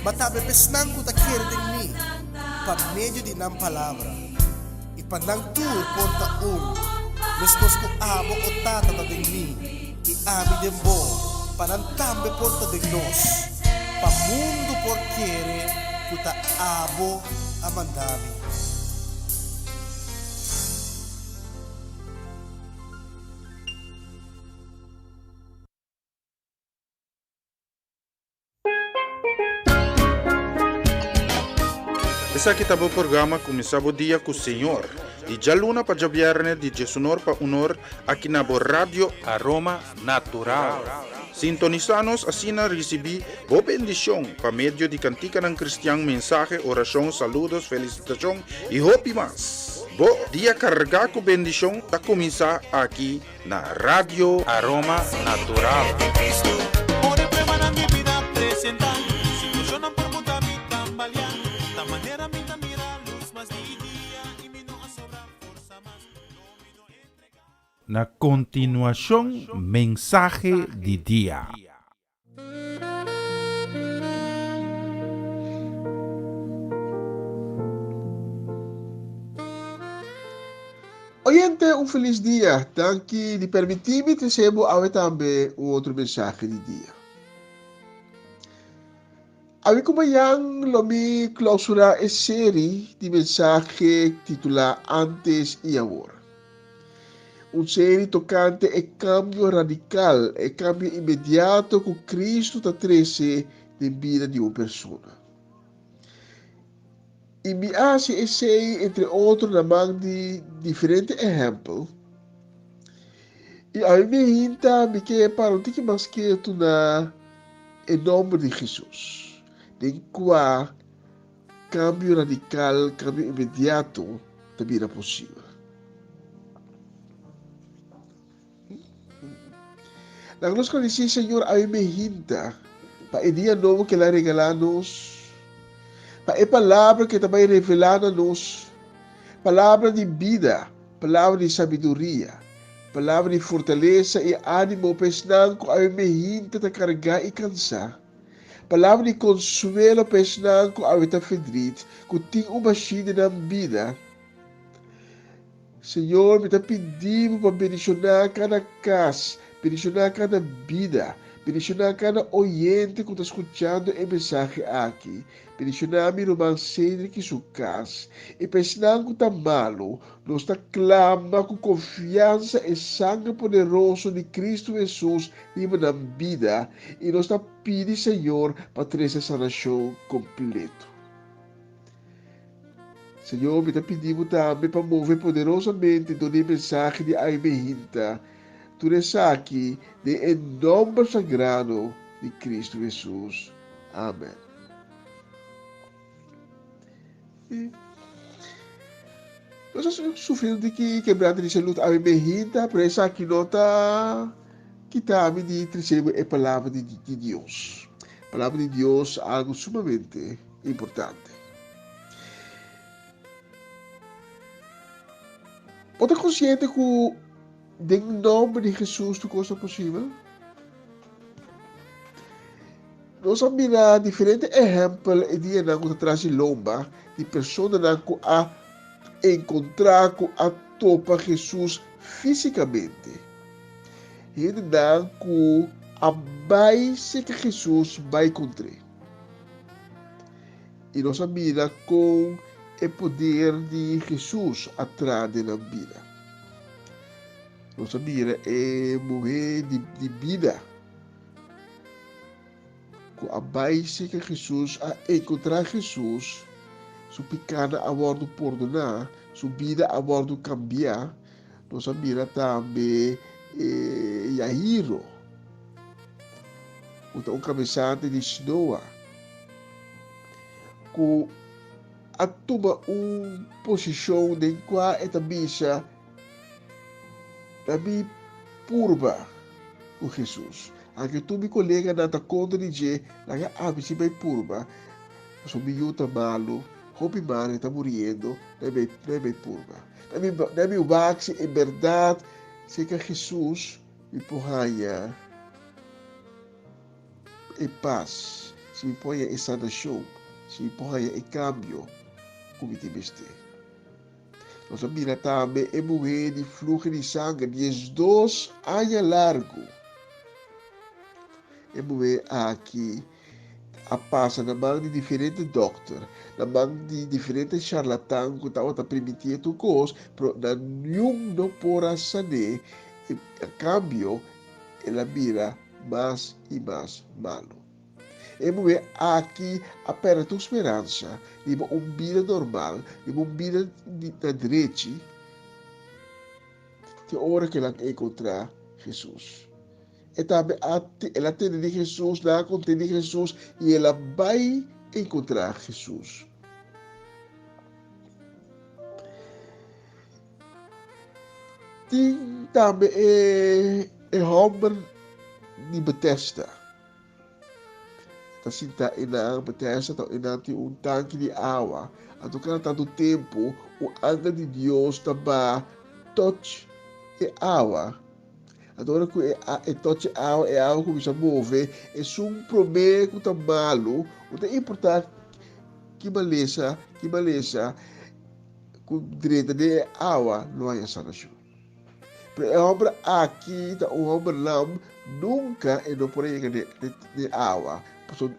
mas pensando que te quiere de mí, por medio de una palabra. Y para não tu porta Mas ko amo o tata de mim e ami de bo para tambe porta de nós pa mundo por querer kuta abo amandami. Essa aqui tá o programa começava o dia com o Senhor. De jaluna para jabiarne de Jesunor para unor aqui na Rádio Aroma Natural. Sintonizanos assim na recebi boa bendição para meio de cantica ng Cristiang mensaje, oração, saludos, felicitação e hope mas. Bo dia carregar com bendição tá começar aqui na Rádio Aroma Natural. Por el problema de mi vida presentar, situación no permuta mi tambalear. De manera mi mira luz más día y mi no sobra força más. Na continuação, mensagem de dia. Oyente, um feliz dia. Danke de permitir-me recebo ao também um outro mensagem de dia. Avi como yang lomi clausura a série de mensagem titulada Antes e Agora. Série tocante e cambio radical, e cambio imediato que Cristo está trazendo na vida de uma pessoa. E me hace esse, entre outros, na mão de diferentes exemplos. E a mim me hinta, me quer para um tique mais quieto na em nome de Jesus. Nem qual cambio radical, cambio imediato, também é possível. Na nossa diz, Senhor, a mim me hinta, para o dia novo que Ele regala-nos, para a palavra que também revela-nos, palavra de vida, palavra de sabedoria, palavra de fortaleza e ânimo, pensando que a me hinta de carregar e cansar. Palavra de consuelo, pensando que a me está fedrito, que tem uma chida na vida. Senhor, me está pedindo para bendicionar cada casa, bendicionar cada vida, bendicionar cada oyente que está escutando a mensagem aqui. Bendicionar meu irmão Cedric e sua casa. E pensando que está malo, nós está clama com confiança e sangue poderoso de Cristo Jesus na vida. E nós está pedindo, Senhor, para trazer essa nação completa. Senhor, me está pedindo também para mover poderosamente a mensagem de Aimehinta. Tu está aqui, em nome sagrado de Cristo Jesus. Amém. Nós estamos sofrendo de quebrada de saúde. A minha hinta, por isso aqui nota que está de receber a palavra de Deus. A palavra de Deus é algo sumamente importante. Você é consciente que em nome de Jesus tudo coisa possível? Nós vamos mirar diferentes exemplos e dia que traz lomba de pessoas que a encontrar com a topa Jesus fisicamente. E ainda que a base que Jesus vai encontrar. E nós vamos mirar com o poder de Jesus atrás da vida. Nós vamos mirar a mulher de vida. Com a base que Jesus a encontrar Jesus, sua picada a bordo perdonar, sua vida a bordo cambiar, nós vamos mirar também Yairo, um cabeçante de Sinoa, com a toma uma posição em qual esta bicha também purba com Jesus. Anche tu mi colega nata conta di je, laga abisi vai purba. So mi yuta malo, hopi mare está muriendo, nem purba. Nem o baxi é verdade, se que Jesus me porraia e paz, se me põe em sanação, se me porraia em cambio, como te beste. Nós mira também é mulher de fluxo de sangue, 12 anos largo. E mulher aqui a passa na mão de diferentes doctores, na mão de diferentes charlatãs que estavam a permitir tu coisa, mas nenhum não pode saber, a cambio, ela vira mais e mais malo. E moe aqui a pera tua esperança, de vida normal, de vida na direita, de hora que ela encontrar Jesus. E também ela tem de Jesus, lá contém de Jesus, e ela vai encontrar Jesus. Tem também o homem de Bethesda. Está sinta ina Bethesda, está ina tanque de água. A cada tanto tempo, o anjo de Deus está touch a água. Agora que é toque água é algo que se move, é problema que está malo, o é importante que beleza, com direito de água não há sanação. Pero o homem aqui, o homem lá, nunca não pode ir de água.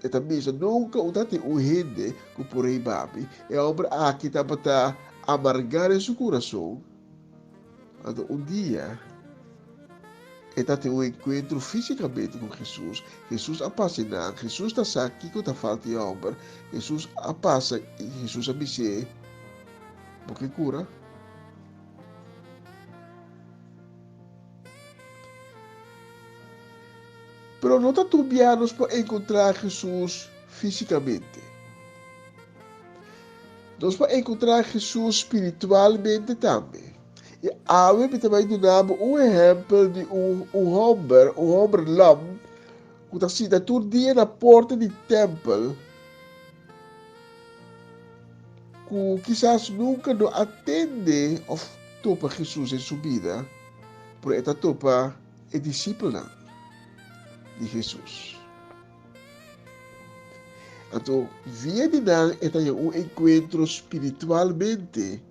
É também nunca o tati o gente que por aí babi. O homem aqui está para amargar em seu coração. Então, dia está tendo um encontro fisicamente com Jesus. Jesus a passa não. Jesus está aqui com a falta de homem. Jesus a passa e Jesus a me dizer, porque cura. Pero não está tubianos para encontrar Jesus fisicamente. Nós para encontrar Jesus espiritualmente também. E Awe também damos exemplo de homem lam, que está sentado todo dia na porta do templo, que quizás nunca não atende ou topa Jesus em sua vida, por ele topa é discípulo de Jesus. Então, via de não é um encontro espiritualmente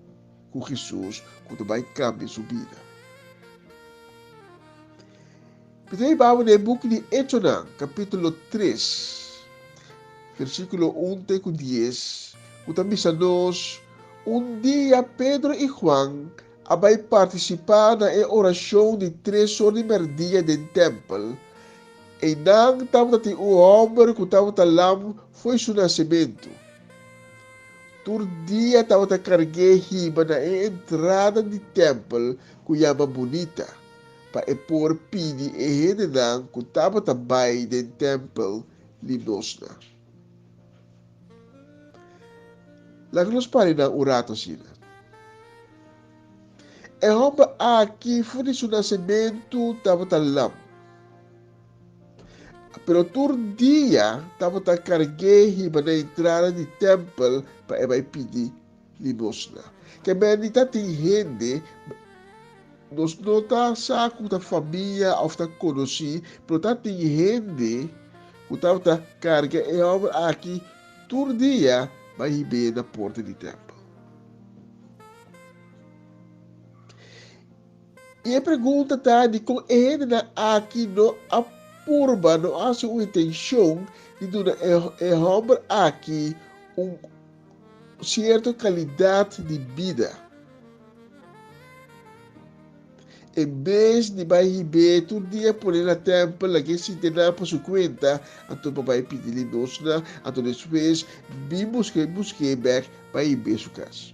com Jesus, quando vai cambiar sua vida. Então, vamos no book de Êxodo, capítulo 3, versículo 1 até 10, quando diz dia Pedro e Juan vai participar na oração de 3 horas de merdia do templo, e não estava o homem que estava lá foi seu nascimento. Todo dia estava a carregar riba na entrada do templo, que chama bonita, para por pedir e gente que estava também do templo limosna. Lá que nós paramos o rato assim. E homem aqui foi seu nascimento, estava lá. Pero todo dia estava a carregar na entrada do templo para pedir limosna. Que menita tem gente, nós não está saco da família ou da conheci, pero tem gente que estava a carregar e homem aqui todo dia vai receber na porta do templo. E a pergunta está de como ele aqui não purba não há sua intenção de dar homem aqui certa qualidade de vida. Em vez de vai receber todo dia por ele na templo, que se tem por sua conta, então vai pedir limosna, então depois busquei back para receber sua casa.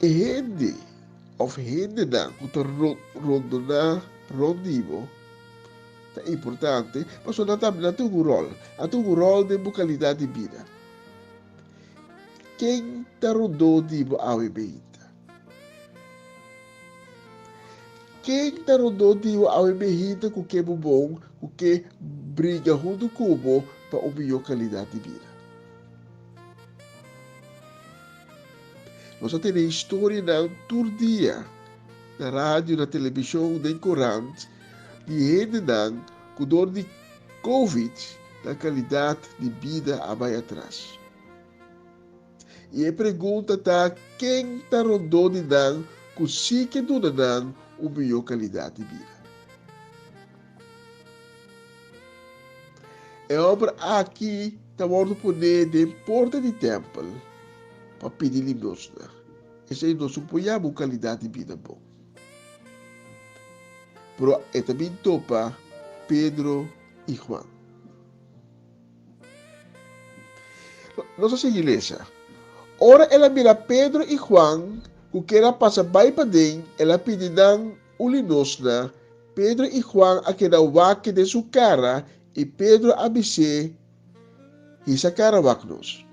E gente of gente não, que está rondivo, é importante, mas não tem um rol de qualidade de vida. Quem está rondivo ao beita? Quem está rondivo ao beita com que é bom, com que briga junto com o bom para uma melhor qualidade de vida. Nós temos história todo dia, na rádio, na televisão, no corante, de gente com dor de Covid, a qualidade de vida vai atrás. E a pergunta está, quem está rondando com si que não uma melhor qualidade de vida? E obra aqui está morto por de porta de templo para pedir limosna. Esse é nosso apoiamos qualidade de vida bom. Pero é também topa Pedro e Juan. Nossa igreja. Ora ela mira Pedro e Juan, que era passa by pa din, ela pedidan ulinosna, Pedro e Juan a kinawaki de su cara, e Pedro abise, e sa cara waknos.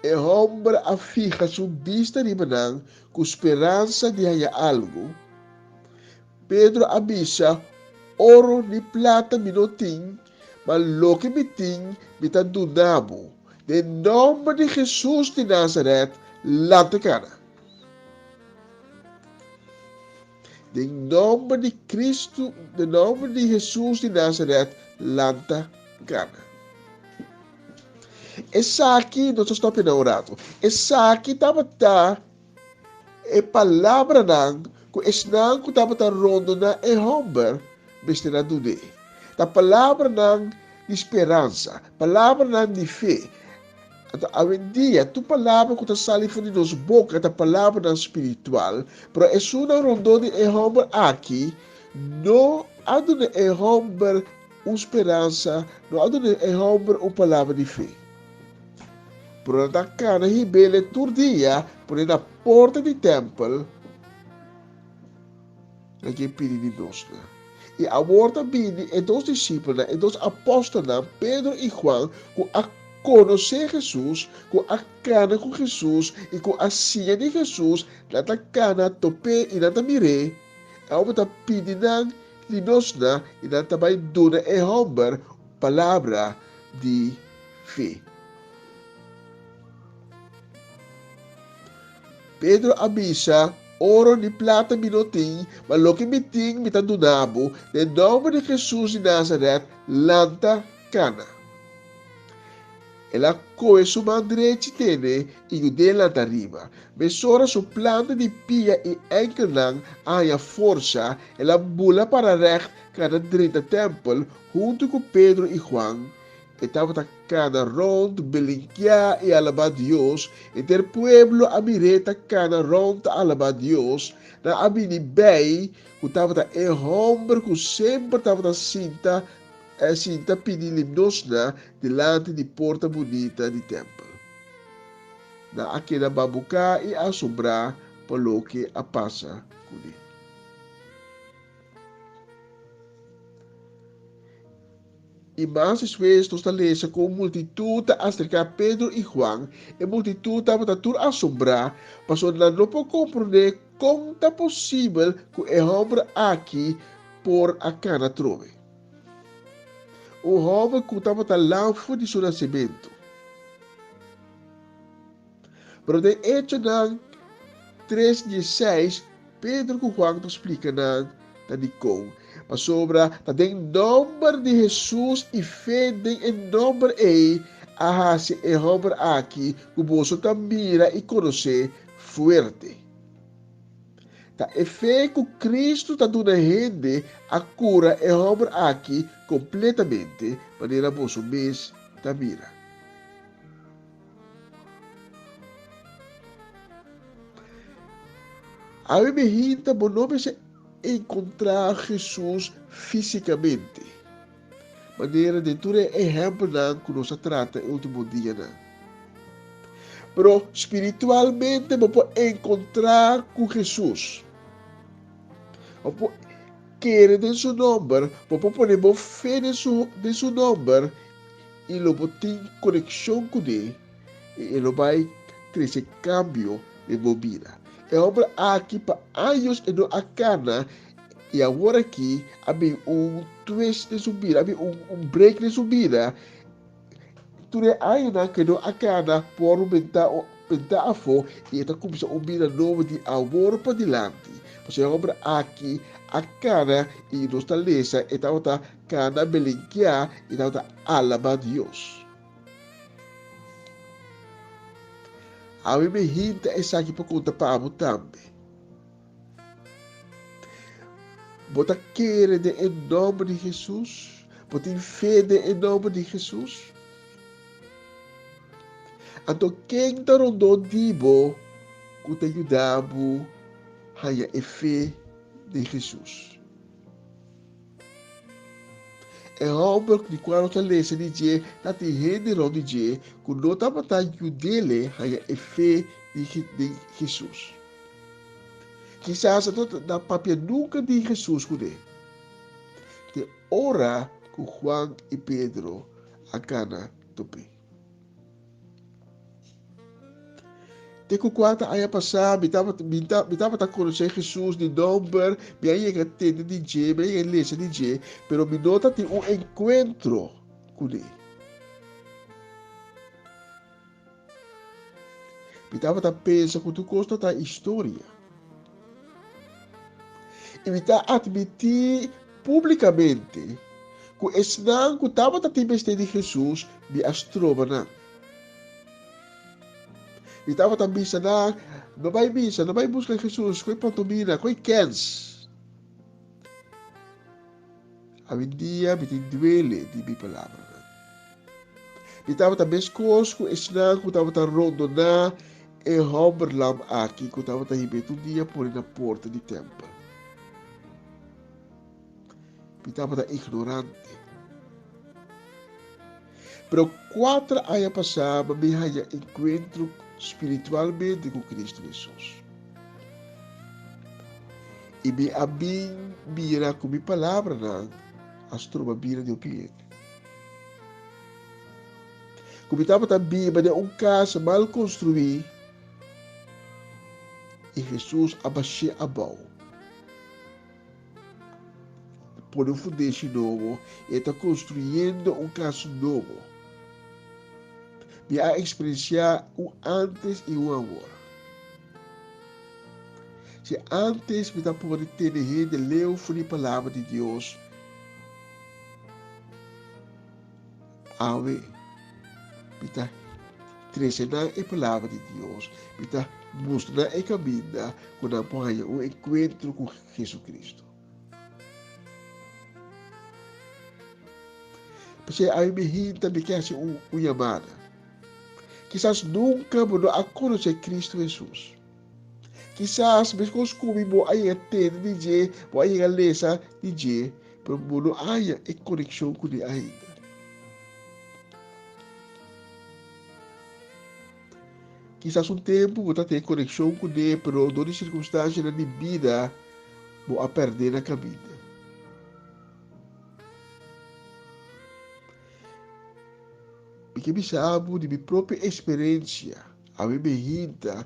E hombre afija su vista ribanan, com esperança de haya algo. Pedro abisa, oro ni plata minotin, mas lo que mitin, mitandunabo. De nome de Jesus de Nazaret, lanta cara. De nome de Cristo, de nome de Jesus de Nazaret, lanta cara. Essa aqui, nós estamos inaugurando. Essa aqui estava é palavra não, que esnang que estava rondo na é homem, bestina do de. A palavra não de esperança, palavra não de fé. Hoje em dia, tu palavra que está saindo de nossa boca, a palavra espiritual, mas é uma ronda de homem aqui, não há de homem uma esperança, não há de homem uma palavra de fé. Pero na cana hibele tur dia, por na porta do templo, naquele pedido de nós. E a volta bini e dos discípulos, e dos apóstolos, Pedro e Juan, com a conhecer Jesus, com a cana com Jesus, e com a cia de Jesus, na cana tope e na mire, a volta pedindo de nós, e na também dona e homem, palavra de fé. Pedro avisa, oro ni plata minoting, mas lo que miting mitandunabo, de nome de Jesus de Nazaret, lanta cana. Ela coe su mandrete tene e o de lanta riba. Mesora su planta de pia e enkelang a força, ela bula para recht cada 30 templo, junto com Pedro e Juan. Estava cada rond, belinquia e alabar Dios, e ter pueblo amireta cada rond alabar Dios, na abini bei, que estava e homem que sempre estava cinta pedir limosna delante de porta bonita de templo. Na aquela babuca e assombrar pelo que a passa com ele. E mais vezes nós lemos com multitud acerca de Pedro e Juan, e multitud estava tudo assombrar, mas não pode compreender como é possível que o homem aqui por a cana trove. O homem que estava lá de seu nascimento. Mas de hecho, na 3:16, Pedro e Juan nos explicam na Nicole. Mas sobre em nome de Jesus e fé em nome de a se e homem aqui, que você mira e conhece forte. É fé que Cristo está dando a gente a cura e homem aqui completamente, maneira você mesmo mira. A mim me hinta, bom nome se encontrar Jesus fisicamente. Maneira de tudo exemplo que nós trata no último dia. Pero espiritualmente vamos encontrar com Jesus. Vamos querer de seu nome, vamos poner fé de seu nome e vamos ter conexão com ele e ele vai crescer cambio de vida. É homem aqui para anos e não acana e agora aqui havia twist de sua vida, havia break de sua vida. Tudo ainda que não acana por aumentar a fome e está começando a vida nova de agora para diante. Porque é homem aqui acana e nos talesa e está cana belinquia e está alabar Deus. A mim me hinta essa aqui para contar para amo também. Bota querer em nome de Jesus, Botem fede em nome de Jesus. Então, quem está rondando dibo, que te ajudamos a fé de Jesus. É homem que quando está lendo de dia, está te rendendo de dia, que não está para ajudar a fé de Jesus. Quizás não papel nunca de Jesus com ele. Te ora com Juan e Pedro a cana tope. Te kukwata aya passar, me tava conhecer Jesus de number, me aí que atende de dia, me aí lesa de dia, pero me nota tem encontro com ele. Me tava pensa que tu gosta da história. E me tá admitir publicamente que esse não que tava da tempestade de Jesus me astrova não. E estava também não vai buscar Jesus, com pantomina, com cans. A dia me tem duele de minha palavra. E estava também escoso, com esse não que estava rondando e homberlam aqui, que estava um dia por na porta do templo. E estava ignorante. Pero 4 anos passaram, me haya encontro espiritualmente com Cristo Jesus. E me abim mira com minha palavra na astroma mira de cliente. Como estava também, mas é casa mal construído e Jesus abaixou a mão. Por um fundamento novo, e está construindo casa novo. Me a experienciar antes e agora. Se antes me pode ter de ler a palavra de Deus, ave, me está trazendo a palavra de Deus, me está mostrando a caminho quando apoia o encontro com Jesus Cristo. Porque a minha também quer ser uma chamada. Quizás nunca vou a conhecer Cristo Jesus. Quizás mesmo como aí atende de dia, vou aí lesa de dia, mas não há conexão com ele ainda. Quizás tempo vou ter conexão com ele, mas em circunstâncias na minha vida vou a perder na caminho. Porque me sabe de minha própria experiência, a mim me irrita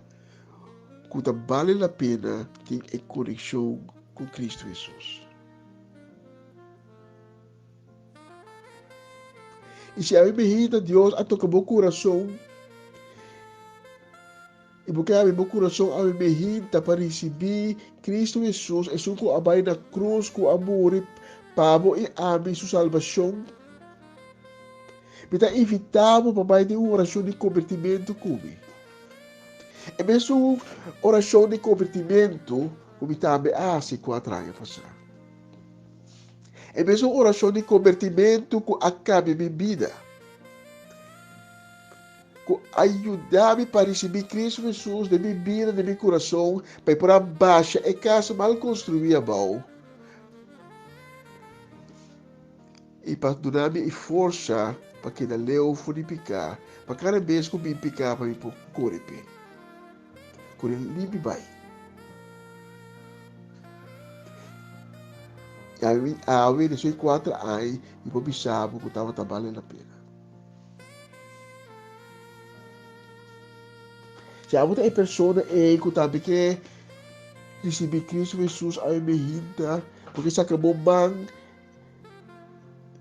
que vale a pena ter conexão com Cristo Jesus. E se a mim me irrita, Deus a tocar meu coração, e porque a meu coração a mim me irrita para receber Cristo Jesus, é só que abai na cruz com amor, pavo e ame sua salvação. Me está invitado para mais de uma oração de convertimento comigo. E mesmo oração de convertimento, como também há 4 anos passar. E mesmo oração de convertimento que acabe minha vida. Que ajuda-me para receber Cristo Jesus de minha vida, de meu coração, para ir para baixo e casa mal construída, bom. E para dar-me força para que da leu funificar, para cada vez que me picar para me pôr correpe. Corre limpe vai. E a ver de 4 anos e para me saber que estava trabalhando a pena. Se há muita pessoa que também quer receber Cristo Jesus a minha vida, porque se acabou bem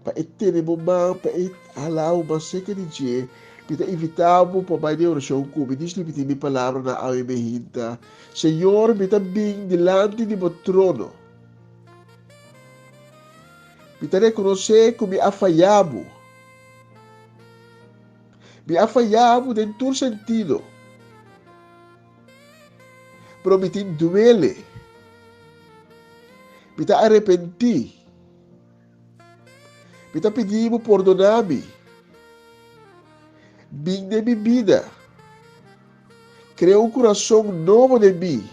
para ter momento para falar uma seca de dia, para evitar para mais de oração como diz me minha palavra na a minha vida. Senhor, me também delante de meu trono. Me reconhecer que me afaiamo. Me afaiamo em todo sentido. Pero me duele. Me arrepenti. Mita pedimos perdonami. Bing de minha vida. Cria coração novo de mim.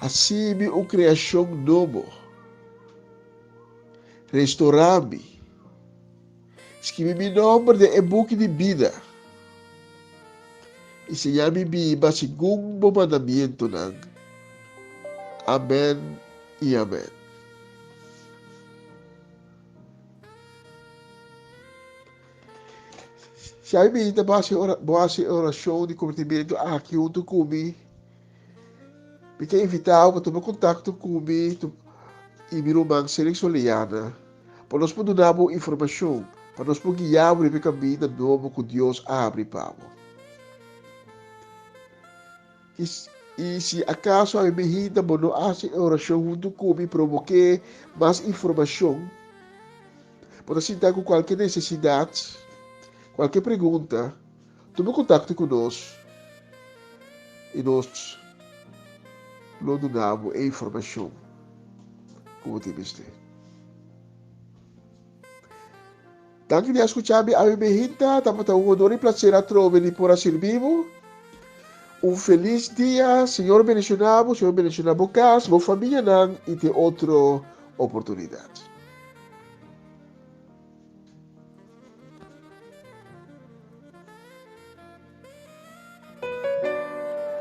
Assim uma criação nova. Restaurar-me. Escreve meu nome de e-book de vida. Ensinar-me viva segundo o mandamento ng Amen e Amen. Sabe me ainda base oração de convertimento aqui junto comigo. Me quer invitar para tomar contato comigo e me romang selecionada. Para nós podermos dar informação, para nós podermos guiar o caminho novo que Deus abre para nós. E se acaso a minha vida não faz oração junto comigo, provoque mais informação, para sentar com qualquer necessidade, qualquer pergunta, tome contato conosco e nós não damos a informação como te viste. Danke di ascoltarmi a minha vida, tamata um honor e prazer a trovarvi por servir. Feliz dia, Senhor bendicionado, Senhor bendicionado casa, boa família não e tem outra oportunidade.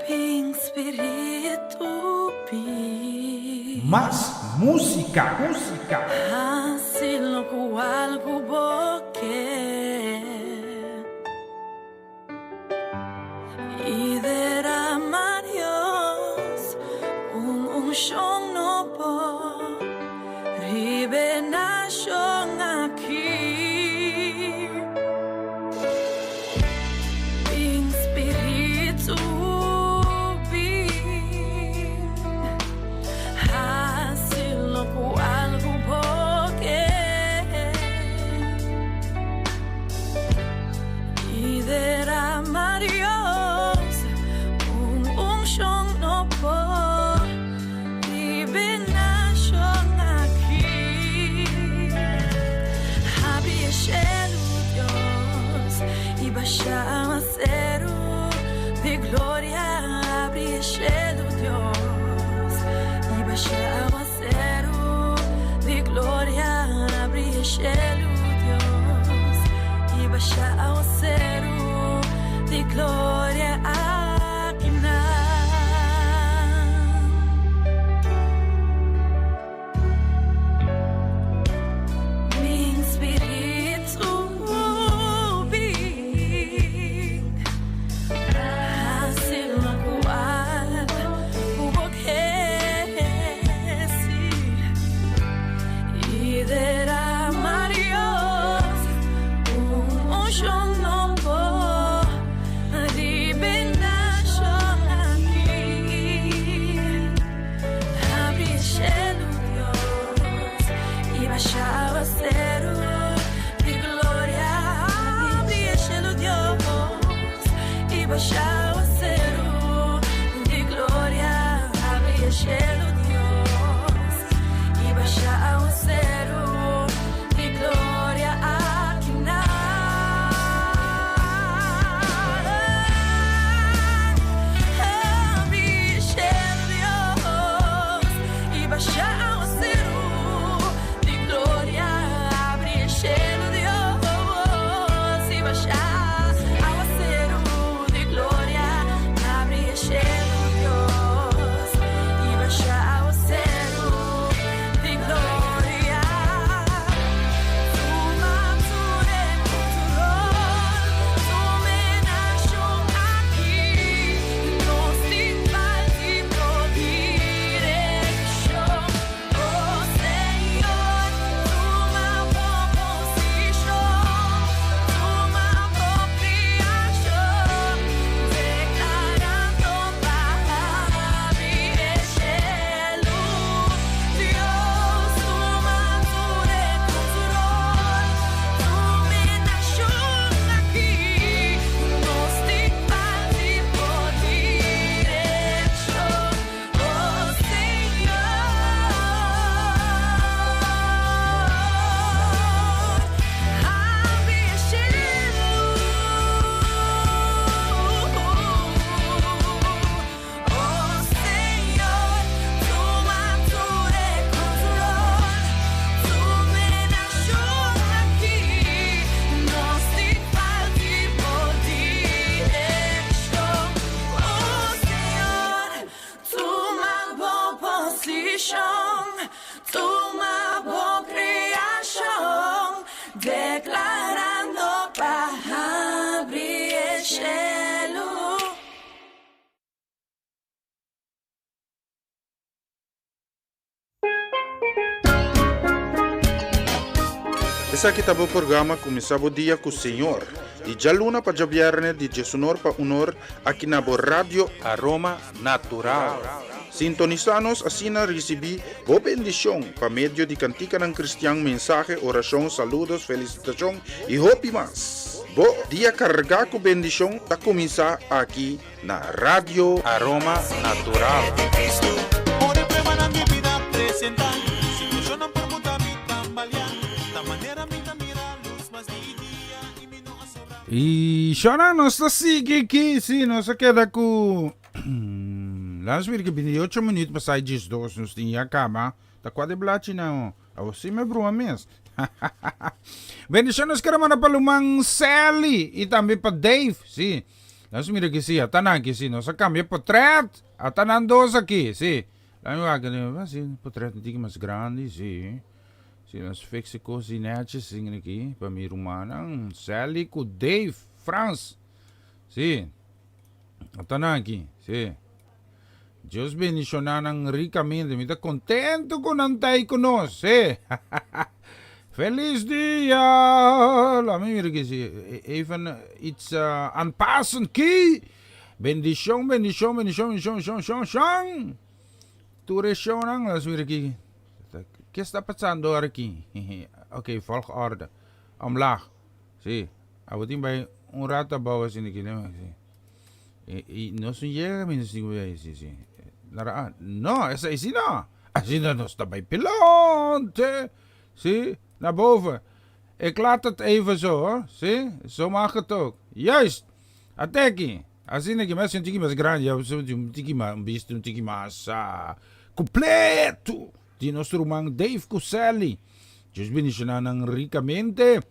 Ping Espírito, ping. Mas música. Hasil ko algo boque. Y derramar Dios un unción no por revenación aquí. Ping Espírito, ping. Hasil ko algo boque. Y derramar Dios aguacero de gloria, abre el cielo, Dios. Y vaya aguacero de gloria, abre el cielo, Dios. Y vaya aguacero de gloria, aquí mi espíritu. Yo no puedo tu nueva creación, declarando para abrir el cielo. Essa aqui tá o programa Começava o Dia com o Senhor. E já luna para jabiarne de Jesunor para unor aqui na Rádio Aroma Natural. Sintonizanos assim na recebi boa bendição para meio de cantica ng Cristiano, mensagem, oração, saludos, felicitação e hope mas. Bo dia carregar com bendição tá começar aqui na Rádio Aroma Natural. Por el prueba na mi vida presentar, situación por muta mi tambalear, ta manera mi mira luz mas di dia y mi no asobra. E chora nossa sigue aqui, sim, nossa queda com Laat weer 28 minutos passar de 2 nos tinha cama. Tá quase blate não. Assim me bruma mesmo. Bendiciones ka naman na palumang Sally e também para Dave, sim. Nós mira que sim, atanan que sim, nossa cama portrait, atanan dos aqui, sim. Lá eu acho que sim, portrait um pouquinho mais grande, sim. Sim, nós fixe cozinete sim aqui para minha irmã, Sally com Dave, France, sim. Atanan aqui, sim. Deus bendicionanan ricamente. Me está contento com antay conosco. Feliz dia! Laat me weer even iets aanpassen. Ki! Bendición, bendición, bendición, bendición. Toeristion, laat me weer ¿Qué está pasando aquí? Oké, volgorde. Omlaag. Zie. Hou het in bij een rata bouwen in de kilometer. No se llega, sí. No, esa is no. Así no está bij pilot. Zie, naar boven. Ik laat het even zo, hoor. Zie, zo mag het ook. Juist. Ateki. Así que me hace un tiki más grande, un tiki más, un tiki más completo. De nosso irmão Dave Cuselli. Deus bendicionando ricamente.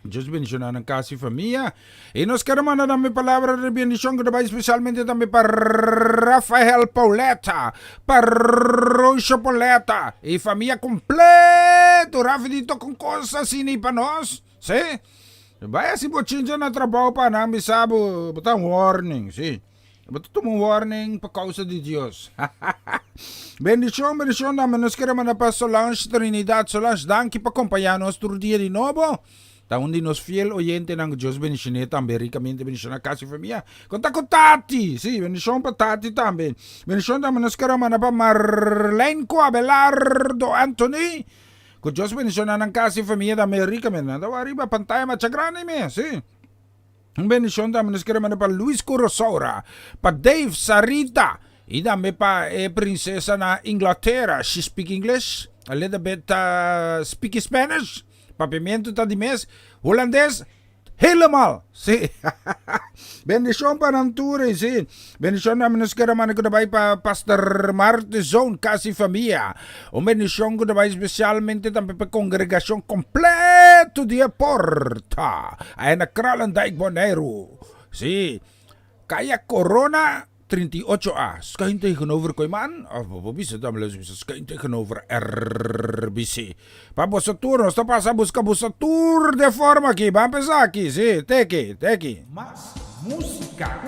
Deus bendicionando a casa e família. E nós queremos mandar também palavra de bendição que vai especialmente também para Rafael Pauleta, para Rocha Pauleta e família completo. Rafa dito com coisas assim para nós, sim? Vai assim botinha na trabalho para nós, sabe? Botar um warning, sim? Botar um warning por causa de Deus. Bendição, bendição também nós queremos mandar para Solange Trinidad. Solange, danke por acompanhar nós todo dia de novo. Taon din nos fiel oyente ng Diyos bendisyone tambe ricamente bendisyone kasi famiglia. Conta con Tati, sì, bendisyone pa Tati tambe. Bendisyone tambe nos karamana pa Marlene ko Abelardo Anthony. Con Diyos bendisyone ng kasi famiglia tambe ricamente. Daw arriba pantaya machagrani me, sì. Bendisyone tambe nos karamana pa Luis Corosaura, pa Dave Sarita. E tambe pa prinsesa na Inglaterra. She speak English, a little bit speak Spanish. Papimento tá de mês, holandês, helemaal, sim. Bendição para Anture, sim. Bendição namin nos karaman ko dabei pa Pastor Marte Zone, kasi família. Bendição ko dabei especialmente também pa congregação completo de Porta. Ay na Kralandijk Bonaire, sim. Kaya Corona 38A. Skyn tegenover Koyman. Of bisa também skyn tegenover RBC. Pa Bosatur, nós tá passando buscar Bosatur de forma aqui. Vamos pensar aqui, sim. Teki. Mas música.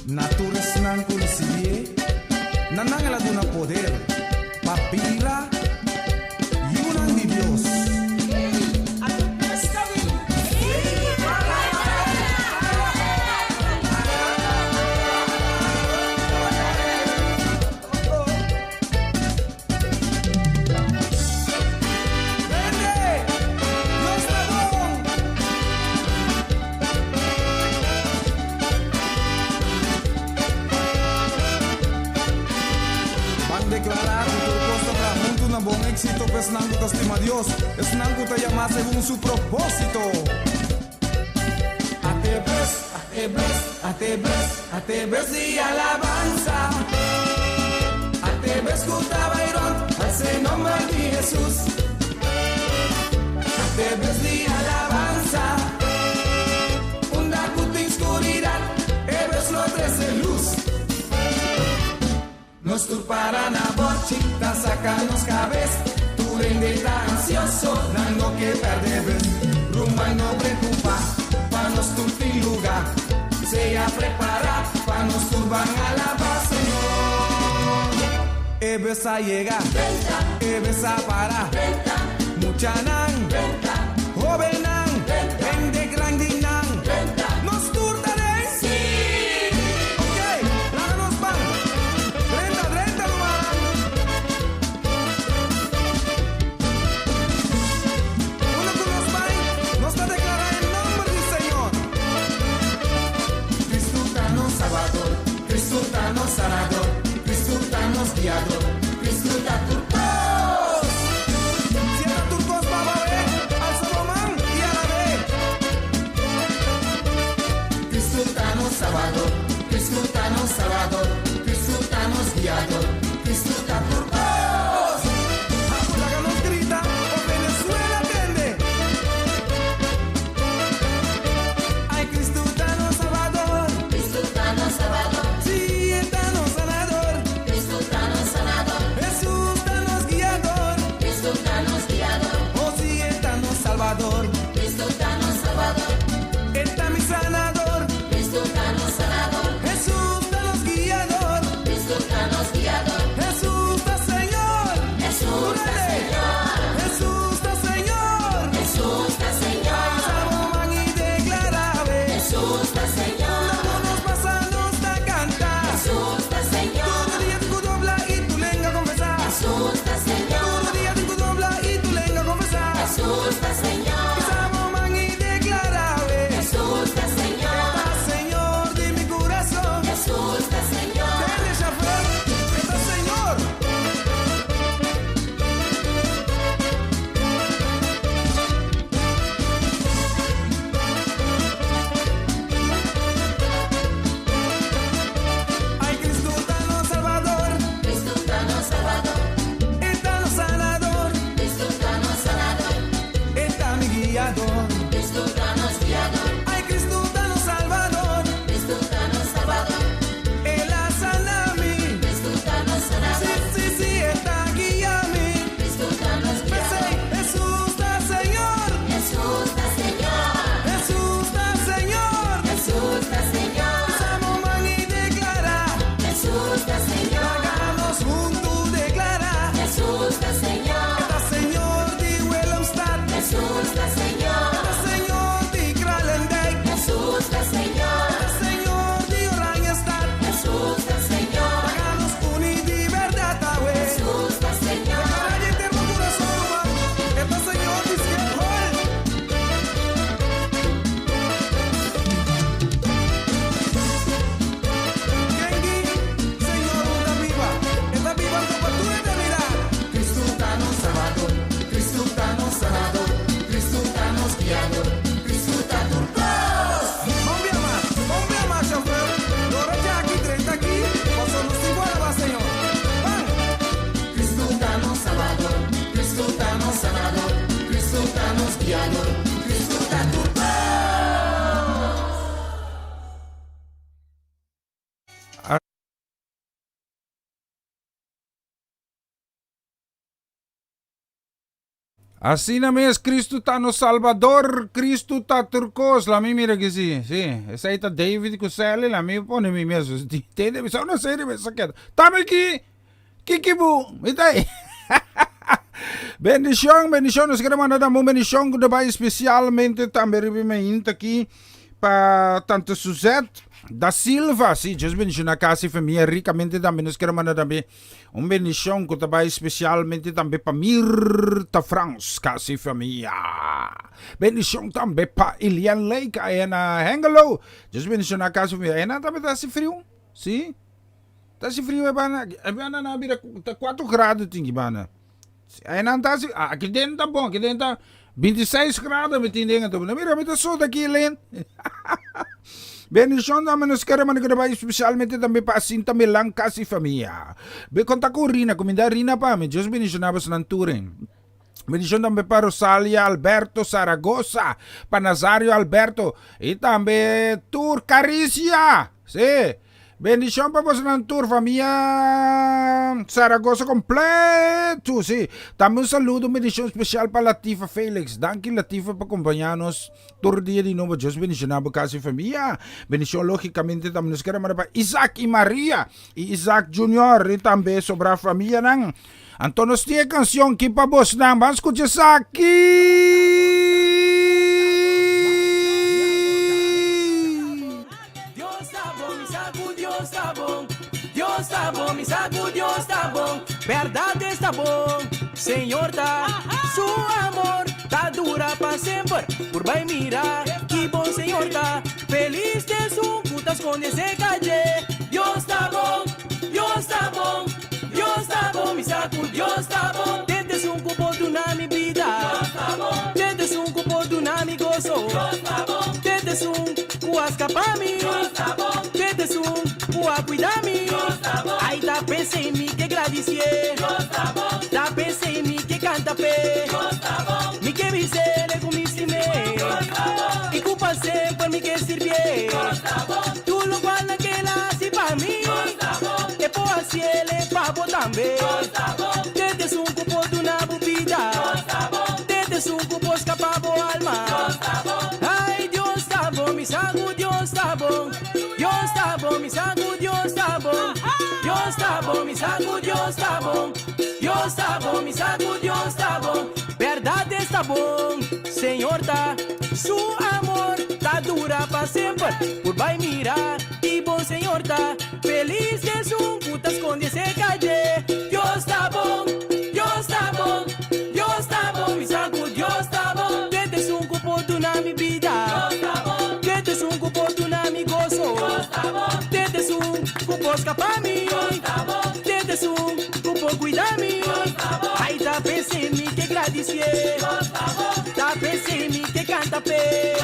Naturas nang kunsiye, nanang ela poder, papila, yunang di Dios. Declarar tu propósito para junto un buen éxito, pues nangu te estima Dios, es nangu te llama según su propósito. A te ves y alabanza, a te ves Bayrón, hace nombre de Jesús. A te ves y alabanza, una puta oscuridad, ves lo tres hace luz. Nos turparán a borchita, sacanos cabeza. Tu rende está ansioso, dando que perdebes. Rumba y no preocupa, pa' nos turpin lugar. Se a preparar, pa' nos turban a la base. Ebes a llegar, ebes a parar. Mucha nan, joven nan, vende grandinan. Nos turtaré, sí. Ok, láganos pan. 30 lugar. Uno con los pan, nos está declarando el nombre del Señor. Cristo danos salvador, Cristo danos sanador, Cristo danos guiador, Cristo da turcos. Si era turcos para ver al Salomón y a la vez. Cristo danos salvador, Cristo danos salvador, Cristo danos guiador, Cristo da turcos. Apulaga nos grita, o Venezuela atiende. Ay, Cristo danos salvador, Cristo danos salvador. Sí, danos sanador, Cristo danos sanador. Jesús danos guiador, Cristo danos guiador. Oh, sí, danos salvador, Cristo danos salvador. Está mi sanador, Cristo danos sanador. Jesús danos guiador, Cristo danos guiador. Jesús da Señor, Jesús da Señor. Jesús da Señor, Jesús da Señor. Salomón y declarable, Jesús da Señor. Nos pasamos da cantar, Jesús da Señor. Todo día tu dobla y tu lengua confesar, Jesús da Señor. Todo día tu dobla y tu lengua confesar, Jesús da Señor. Salomón y declarable, Jesús da Señor. Da Señor de mi corazón, Jesús da Señor. Tienes a fe, está Señor. Ay, Cristo danos salvador, Cristo danos salvador. Danos sanador, Cristo danos sanador. Está mi guiador, Cristo danos guiador. Ay, Cristo danos salvador, Cristo danos salvador. Él ha sanado a mí, Cristo danos sanador. Sí, sí, está guía a mí, Cristo danos guiador. Jesús da Señor, Jesús da Señor. Jesús da Señor, Jesús da Señor. Salomón y declara, Jesús da Señor. Hagamos juntos declarar, Jesús da Señor. Está Señor de Willemstad, Jesús da Señor. Está Señor de Kralendijk, Jesús da Señor. Está Señor de Oranjestad, Jesús da Señor. Hagamos unidad y verdad, Jesús da Señor. Declara eterno corazón humano, está Señor de Sketchhol. Gengi, Señor, está viva en tu cultura eternidad. Cristo danos salvador, Cristo danos sanador, Cristo danos guiador, Cristo da turcos. Hombre más, chofer. Ahora ya aquí, 30 aquí, vos nos igual va, Señor. Van. Cristo danos salvador, Cristo danos sanador, Cristo danos guiador, Cristo da turcos. Así na mes Cristo ta no Salvador, Cristo ta turcos, la mi mira que sí, esa ita David Kuseli, la mi pone mi meso, tende mi sa una serie me saqueta. Tame kikibu, itay. Bendición, nos queremos dar una bendición que vai especialmente também me aqui para tanto Suzette da Silva, sim, Deus bendición a casa e família ricamente também nos queremos dar também uma bendição que vai especialmente também para Mirta France, casa e família. Bendição também para Ilian Lake, aí na Hengelo. Deus bendición a casa e família. Aí na também tá se frio, sim? Tá se frio, é bana na bira, tá 4 graus tinha bana. Aí não tá se, aqui dentro tá bom, aqui dentro tá 26 graus, me tinha tá bom. Mira, me tá só daqui, Len. Bendição também nos queremos gravar especialmente também para Cinta Milan, casa e família. Be conta com Rina, comida Rina pa, me Deus bendicionamos na Turing. Bendição também para Rosalia Alberto Zaragoza, para Nazario Alberto e também Tur Caricia, sim. Bendición pa po sa ng tour, familia Zaragoza completo. Sí. También un saludo, bendición especial para Latifa Felix. Danke Latifa por acompañarnos. Tour día de nuevo. Dios bendicionado casi familia. Bendición lógicamente también nos queremos para Isaac y María. Y Isaac Junior. Y también sobra familia ng Antonos tiya canción que pa boss ng Vamos escuchar sa aquí. Dios está bom, Dios está bom, mi saco, Dios está bom, verdade está bom, Senhor tá, su amor tá dura para sempre, por vai mirar, que bom Senhor tá, feliz de su putas con ese calle, Dios está bom, Dios está bom, Dios está bom, mi saco, Dios está bom, desde un cupo de una mi vida, Dios está bom, desde un cupo de una mi gozo, Dios está bom, desde un cuasca pa mi, Dios está bom, desde un a cuidar-me, aí tá pensei em mim que agradecer, tá pensei em mim que canta pé, me que miséria com me estimei, e culpa sempre me que servir, tudo qual naquela se pra mim, e por assim ele papo também, desde um cupo de uma bebida, desde um cupo escapar bo alma, ai Deus tá bom, me saco, Deus tá bom, Dios está bom, mi saco, Dios está bom, Dios está bom, mi saco, Dios está bom, Dios está bom, mi saco, Dios está bom, verdade está bom, Senhor tá, su amor tá dura para sempre, por vai mirar, que bom Senhor tá, feliz de su putas con esse calle, Dios está bom, Dios está bom, Dios está bom, mi saco, Dios está bom, desde un cupo de una mi vida, desde un cupo de una mi gozo, desde un cupo escapar mí, desde un cupo cuidar mí, aí tá pensei em mim que agradecer, tá pensei em mim que canta pé,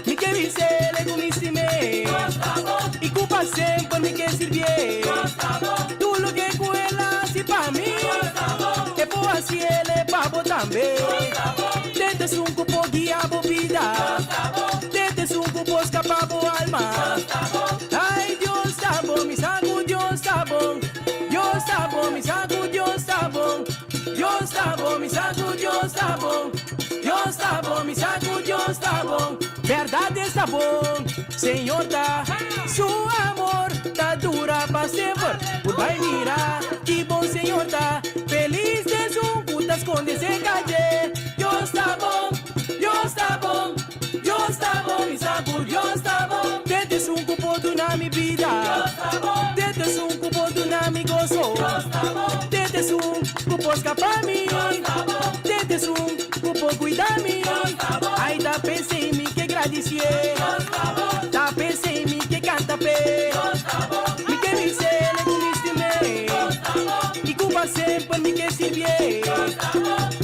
me que me sele com me estimei, e culpa sempre me que servir, tudo que com ela se pra mim, que por assim ele papo também, desde um cupo guia bebida, desde um cupo escapar bo alma, ai Deus está bom, mi saco, Deus está bom, Deus está bom, mi saco, Deus está bom, Deus está bom, mi saco, Deus está bom, Deus está bom, mi saco, Deus está bom, verdade está bom, Senhor tá, su amor tá dura para sempre, por vai mirar, que bom Senhor tá, feliz de su putas con esse calle, Deus está bom, Deus está bom, Deus está bom, mi saco, Deus está bom, desde un cupo de una mi vida, desde un cupo de una mi gozo, desde un cupo escapar mí, desde un cupo cuidar mí, aí tá pensei em mim que agradecer, tá pensei em mim que canta pé, me que me sele com me estimei, e culpa sempre me que servir,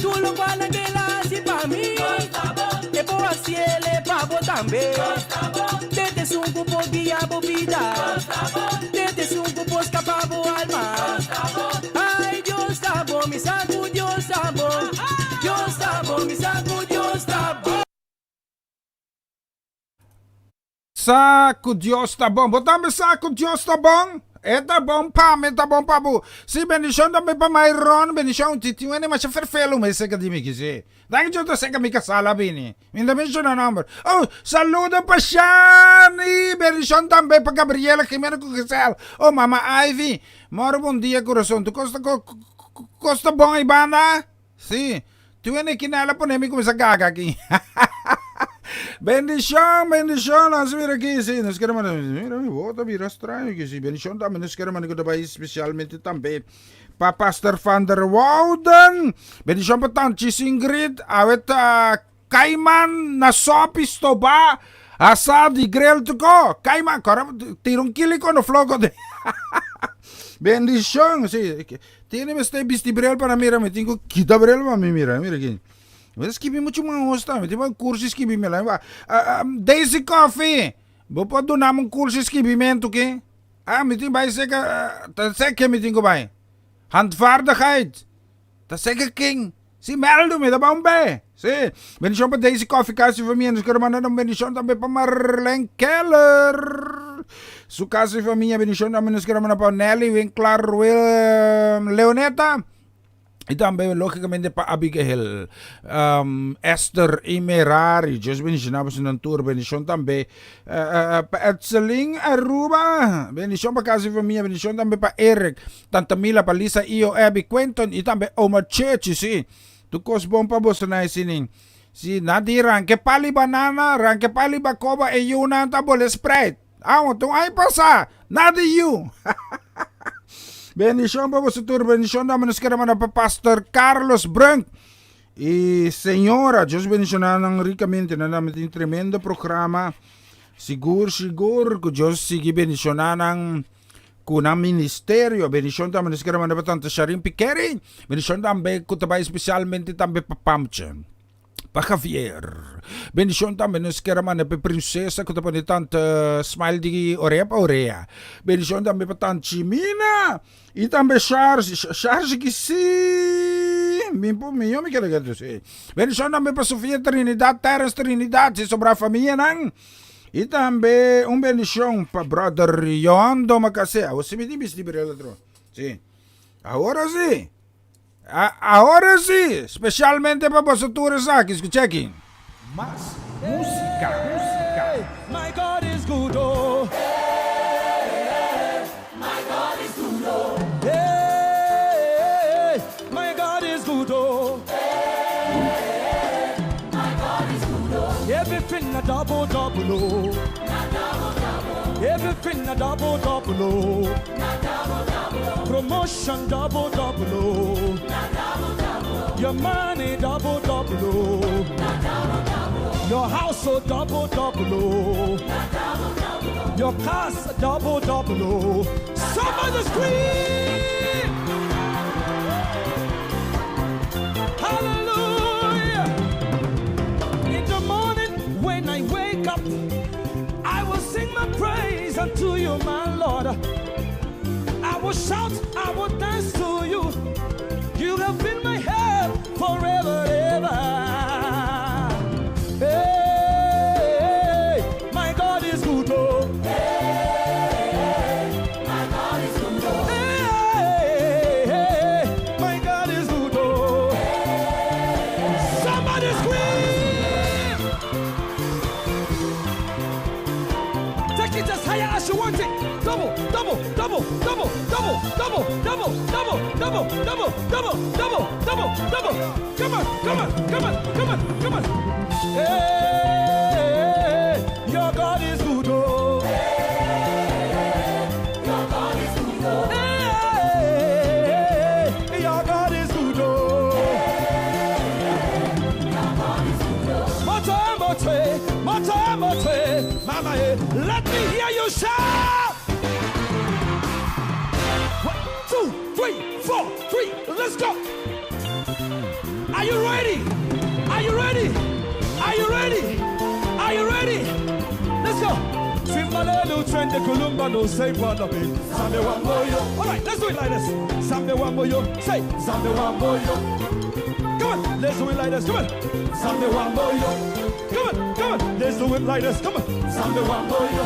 tudo qual naquela se pra mim, e por assim ele papo também, desde um cupo guia bebida, desde um cupo escapar bo alma, ai Deus está bom, mi saco, Deus está bom, Deus está bom, mi saco, Deus está bom. Saco Dios tá bom. Botamos saco Dios tá bom. Tá bom pa, tá bom pa bu. Si bendición também pa Mayron, bendición titiwan ni masya ferfelo may seka di mi kisi. Dahil dyan to seka mi kasala bini. Minda mention na number. Oh, saludo pa Shani. Bendición também pa Gabriela Jimena Cucasel. Oh, Mama Ivy. Moro bom dia, corazón. Tu costa bom ibana? Si. Tu yan kinala po nemi kung sa gaga ki. Bendición, nos mira aquí, sí, nos queremos, mira, mi bota, mira, extraño que sí, bendición también nos queremos en el país, especialmente también pa Pastor Van der Wouden, bendición pa Tanchis Ingrid, awet Kaiman na sopis to ba, asad y grill to go, Kaiman, tirong kili ko no flogo de, bendición, sí, tiene este bistibrel para mira, me tengo quitabrel para mí, mira aquí. Mas escrevi muito mga hosta, may tipo curso escrevi me lang ba. Daisy Coffee. Bo po do namong curso escrevimento ke. May ting bay seka ta seka may ting ko bay. Handvaardigheid. Ta seka king. Si Meldo, may dabambe. Si, bendición pa Daisy Coffee Casa Família. Nos queremos mandar un bendición también pa Marlene Keller. Su casa y familia, bendición también nos queremos mandar pa Nelly Winkler, Leoneta. Y también, lógicamente, pa Abigail, Esther Imerari. Diyos bendicionamos ng tour. Bendición también pa Etzeling Aruba. Bendición pa Casa y Familia. Bendición también pa Eric, Tanta Mila, pa Lisa, Iyo, Abby, Quentin. Y también Oma Chechi, si. Tukos bom pa boss na isining. Si nadi ranke pali banana, ranke pali bakoba e yuna tabole Sprite. Tung ay pasa. Nadi you. Bendición pa boss tour. Bendición naman nos karaman na pa Pastor Carlos Brunk. Y señora, Diyos bendicionan ricamente na namin yung tremendo programa. Sigur, ko Diyos sige bendicionan ng kunang ministerio. Bendición también nos karaman na pa Tanta Sharin Pikeri. Bendición también kutabay especialmente también pa Pamchen. Pa Javier. Bendición también nos keraman na pa prinsesa ko tapos ni Tanta Smile di Orea pa Orea. Bendición también pa Tanta Chimina. Y también Charles Kisi. Mimpo mi kalaga si. Bendición también pa Sofia Trinidad, Terence Trinidad, si sobra familia nang. Y también un bendición pa brother Yoando Macase. O si mi dibis libre el otro. Sí. Ahora sí. Ahora sí, especialmente para vosotros aquí, escuchen. Más música. My God is good, oh. My God is good, oh. My God is good, oh. My God is good, oh. Everything a double, oh. Everything a double, oh. Promotion double, oh. Your money double, oh. Your household double, oh. Your cars double, oh. Somebody scream! Hallelujah! In the morning when I wake up, I will sing my praise unto you, my Lord. I will shout, I will dance to you. You have been my help forever, ever. Hey, my God is good, oh. Hey, my God is good, oh. Hey, my God is good, oh. Somebody scream! Take it as higher as you want it. Double, double, double, double, double, double, double, double, double, double, double, double, double, double. Come on, come on, come on, come on, come on. Hey, your God is good, oh. Hey, your God is good, oh. Hey, your God is good, oh. Your God is good, oh. Mote, mama, let me hear you shout. 1, 2, 3, 4, 3, let's go. Are you ready? Are you ready? Are you ready? Are you ready? Let's go. Simbalelu trende kulumba no say padabe. Sambe wamboyo. All right, let's do it like this. Sambe wamboyo. Say sambe wamboyo. Come on, let's do it like this. Come on. Sambe wamboyo. Come on, come on. Let's do it like this. Come on. Sambe wamboyo.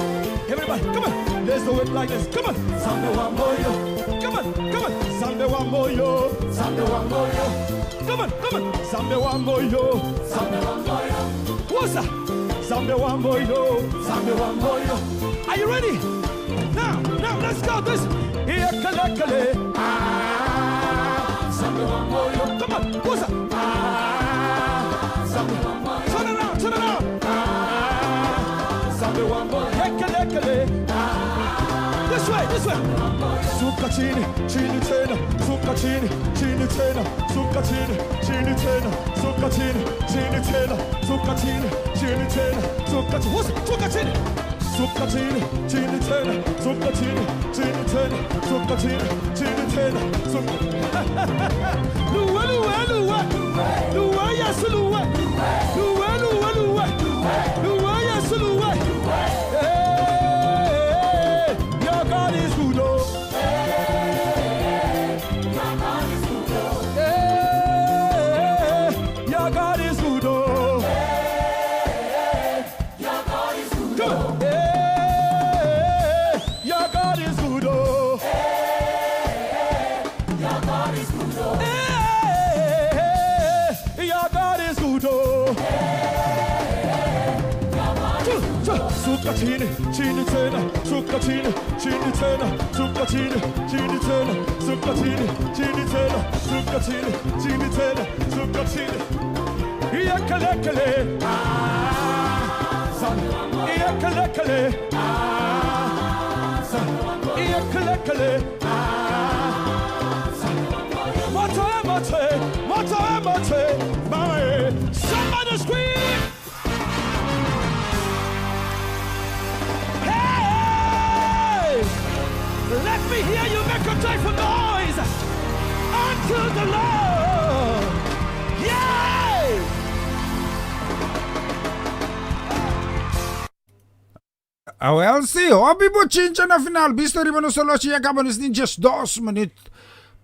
Everybody, come on. Let's do it like this. Come on. Sambe wamboyo. Come on, come on. Sambe wamboyo. Sambe wamboyo. Come on, come on. Sambe wamboyo. Sambe wamboyo. What's that? Sambe wamboyo. Sambe wamboyo. Are you ready? Now, let's go. This. Here, kale. Sambe wamboyo. Come on. What's that? Sambe wamboyo. Turn around. Sambe wamboyo. Kale. This way. Suka chini tena. Suka chini tena. Suka chini tena. Suka chini tena. Suka chini tena. Suka chini. What's it? Suka chini. Suka chini tena. Suka chini tena. Suka chini tena. Luwa, yes, luwa. Luwa, yes, luwa. Hey, your God is good, oh. Hey, Zucchini, chini tena, zucchini, chini tena, zucchini, chini tena, zucchini, chini tena, zucchini, chini tena, zucchini. Yakalekale, son, yakalekale, son, yakalekale, son. Mate, mama, somebody scream. Let me hear you make a joyful noise unto the Lord. Yay! Well, sí, obi po chincha na final. Visto rin mo no solo siya kabanis ni just 2 minutes.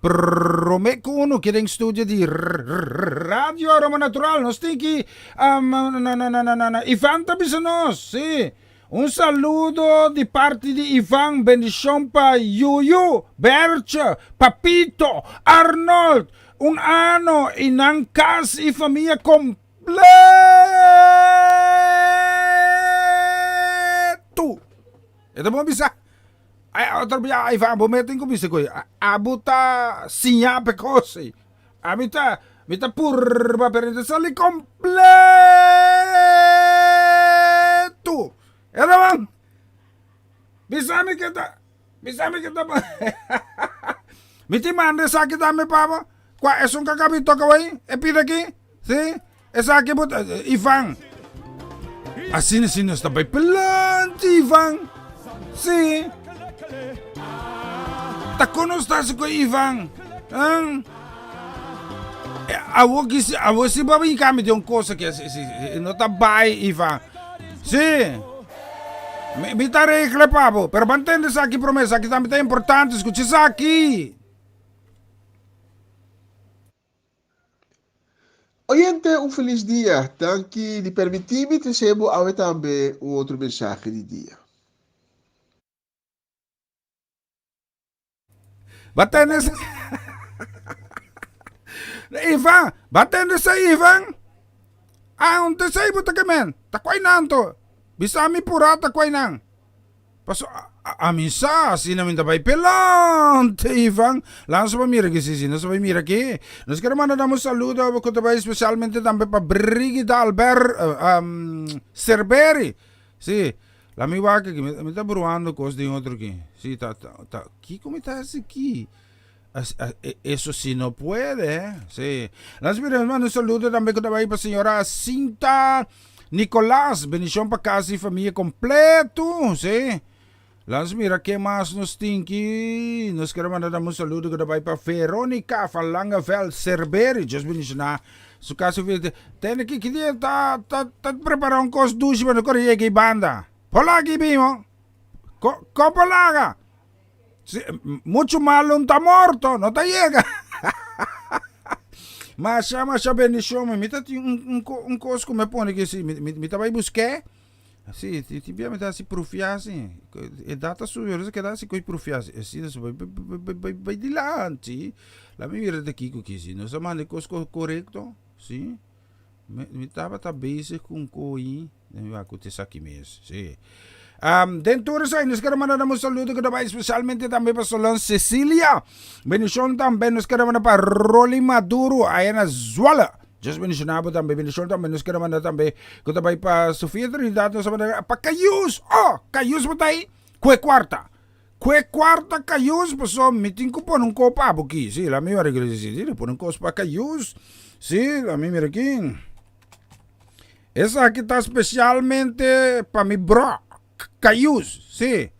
Promeco uno kidding studio di Radio Roma Natural. No stinky. Ivan Tabisanos, sí. Un saludo di parte di Ivan, bendición pa Yuyu, Bercha, Papito, Arnold, un ano, inangkas y familia completo. Ito mo bisa. Ay, otro biya, Ivan, bumetin ko bisa ko. Abuta sinya pekosi. Amita purba perente sali completo. Ito bang? Bisami kita ba? Miti mande sakit ame papa. Kwa esong kakabito kawai? Epidaki? Si? Esaki but Ivan. Asino stabay pelanti Ivan. Si? Takonos tasi ko Ivan. Awo si babi kami yung kosa kaya no tabay Ivan. Si? Me estaré reclamando, pero mantente aqui promessa, que também é importante, escute isso aqui. Oyente, feliz dia. Danke de permitir-me recebo também outro mensagem de dia. Batendo esse... Ivan, batendo esse Ivan. Onde sa ibo tagamen? Takway nanto. Bisa mi purata kway nang. Paso amisa sinamin tabay pelante Ivan. Lanzo pa mira que si no se va mira que. Nos queremos mandar un saludo a tabay especialmente también para Brigida Albert Cerberi. Sí. La mi vaca que me está probando cosas de otro que. Sí, ¿qué cómo estás aquí? Eso sí no puede, sí. Las mando un saludo también para señora Cinta Nicolás, bendición para casa y familia completo, sí. Las mira, ¿qué más nos tinki? Nos queremos mandar un saludo para Verónica Falangaveld Cerberi, just bendición su caso, tiene que está preparando un cos duche para no correr que banda. Polagi bimo, copolaga. Sí, mucho malo un morto, no te llega. Masha bendición, me mete un cosco me pone que sí, me te va a buscar. Sì, ti abbiamo dato si profiasi. E data su, io che dà si coi profiasi. E sì, adesso vai di là, sì. La mia vita da Kiko Kisi, non sa male cosco corretto, sì. Mi stava base con coi, mi va con te sacchi mesi, sì. Dentro sai, nos queremos mandar un saludo que va especialmente también para Solón Cecilia. Bendición también nos queremos mandar para Rolly Maduro, ahí en Azuela. Just mencionado también, bendición también nos queremos mandar también que va para Sofía Trinidad, nos vamos a mandar para Cayus. Oh, Cayus está ahí. Cue cuarta Cayus, pues son meeting ko po nung copa aquí. Sí, la misma regla sí, le ponen cosas para Cayus. Sí, la misma aquí. Esa aquí está especialmente para mi bro. Cayus, sí.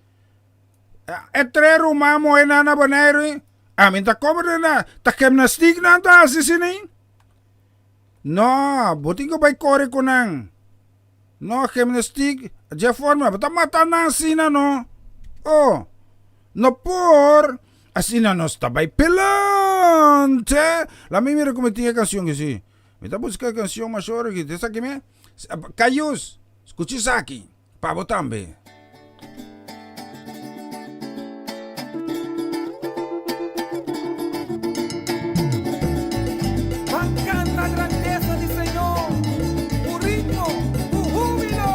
Etrero mamo enana banero. Minta comer na ta gymnastik na ta sisini. No, buti ko ba'y kore ko nang. No, gymnastik. Diya forma, bata mata na sina no. Oh, no por. Asina no stabay pelante. La mi mira como tiene canción que sí. Me está buscando canción mayor que te saque me. Cayus, escuchi saki. Pavo tambe. Canta la grandeza del Señor, un ritmo, un júbilo.